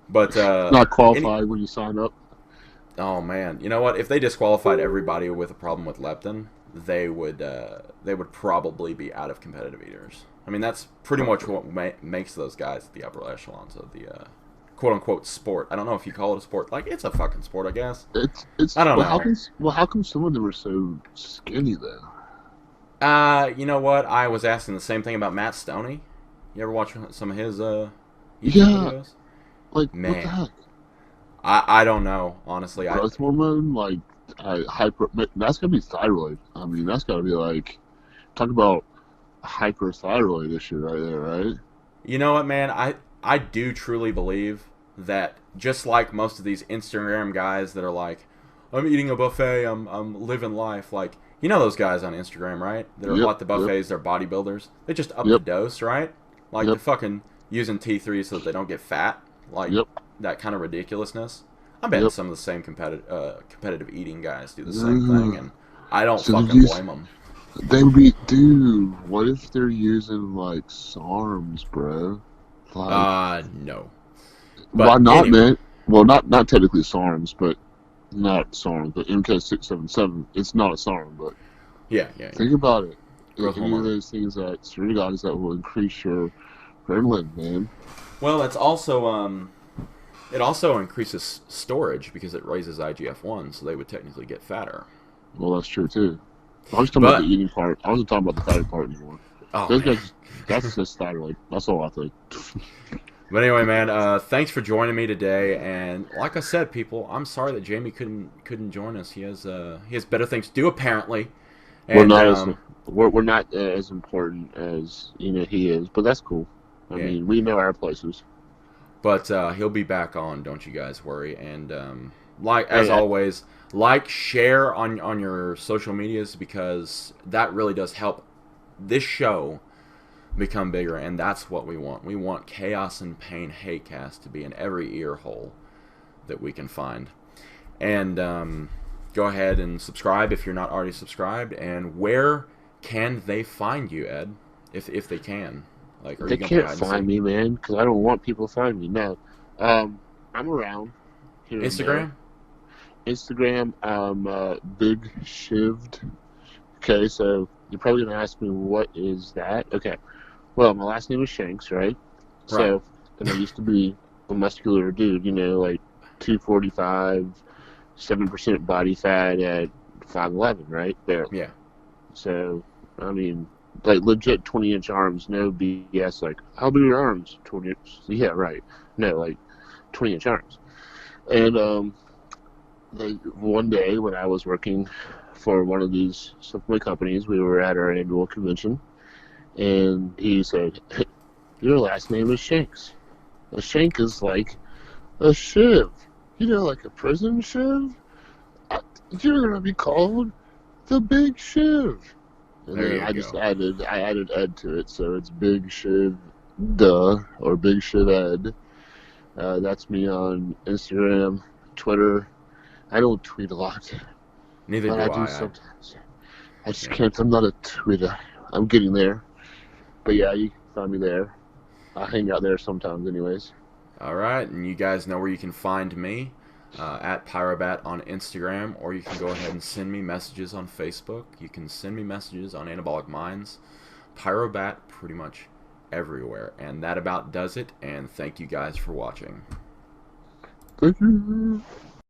A: But
B: not qualified when you sign up.
A: Oh man, you know what? If they disqualified everybody with a problem with leptin, they would probably be out of competitive eaters. I mean, that's pretty much what makes those guys the upper echelons of the quote unquote sport. I don't know if you call it a sport. Like, it's a fucking sport, I guess.
B: It's.
A: I don't know.
B: How come some of them are so skinny then?
A: You know what? I was asking the same thing about Matt Stoney. You ever watch some of his YouTube videos?
B: Like,
A: Man.
B: what the heck?
A: I don't know, honestly.
B: Growth hormone, like hyper. That's gotta be thyroid. I mean, that's gotta be like, talk about hyperthyroid issue right there, right?
A: You know what, man? I do truly believe that just like most of these Instagram guys that are like, I'm eating a buffet, I'm living life. Like, you know those guys on Instagram, right? They're
B: Yep,
A: like the
B: yep,
A: buffets, they're bodybuilders. They just up the
B: yep,
A: dose, right? Like they're
B: yep,
A: fucking using T3 so that they don't get fat. Like
B: yep,
A: that kind of ridiculousness. I'm betting
B: yep.
A: some of the same competitive eating guys do the same thing,
B: Ugh.
A: and I don't
B: So did
A: fucking
B: you?
A: blame them.
B: They would be, dude. What if they're using like SARMs, bro? Like,
A: No.
B: why
A: But
B: not,
A: anyway,
B: man? Well, not technically SARMs, but not SARMs, but MK677. It's not a SARM, but
A: yeah, yeah, yeah.
B: think about it.
A: Growth
B: Any of
A: hormone.
B: those things that steroids that will increase your adrenaline, man.
A: Well, it's also it also increases storage because it raises IGF-1, so they would technically get fatter.
B: Well, that's true too. I was talking about the
A: But
B: eating part. I wasn't talking about the fatty part anymore.
A: oh
B: Those
A: man.
B: guys, that's just thyroid. That's all I think.
A: But anyway, man, thanks for joining me today. And like I said, people, I'm sorry that Jamie couldn't join us. He has better things to do apparently.
B: We're
A: And
B: not as we're not as important as he is, but that's cool. I
A: yeah,
B: mean, we know our places.
A: but he'll be back on. Don't you guys worry. And like as
B: Hey,
A: always, like share on your social medias because that really does help this show become bigger, and that's what we want. We want Chaos and Pain Hatecast to be in every ear hole that we can find. And go ahead and subscribe if you're not already subscribed. And where can they find you, Ed? If they can, like, are
B: they
A: you gonna play
B: can't
A: hide and
B: find
A: seek?
B: me, man, because I don't want people to find me. No, I'm around here and there.
A: Instagram?
B: Instagram, Big Shived. Okay, so you're probably gonna ask me what is that? Okay, well, my last name is Shanks, right?
A: Right.
B: So, and I used to be a muscular dude, like 245, 7% body fat at 5'11", right? Barely.
A: Yeah.
B: So, I mean, like legit 20-inch arms, no BS. Like, how big are your arms? 20 inch. Yeah, right. No, like 20-inch arms. And like one day when I was working for one of these supplement companies, we were at our annual convention, and he said, hey, "Your last name is Shanks. A shank is like a shiv. Like a prison shiv. You're gonna be called the Big Shiv." And
A: There
B: then
A: you go.
B: I added Ed to it, so it's Big Shiv Duh or Big Shiv Ed. That's me on Instagram, Twitter. I don't tweet a lot,
A: Neither
B: but I
A: do
B: do
A: I.
B: sometimes. I just
A: Yeah.
B: can't. I'm not a tweeter. I'm getting there, but yeah, you can find me there. I hang out there sometimes, anyways.
A: All right, and you guys know where you can find me at Pyrobat on Instagram, or you can go ahead and send me messages on Facebook. You can send me messages on Anabolic Minds. Pyrobat pretty much everywhere. And that about does it, and thank you guys for watching.
B: Thank you.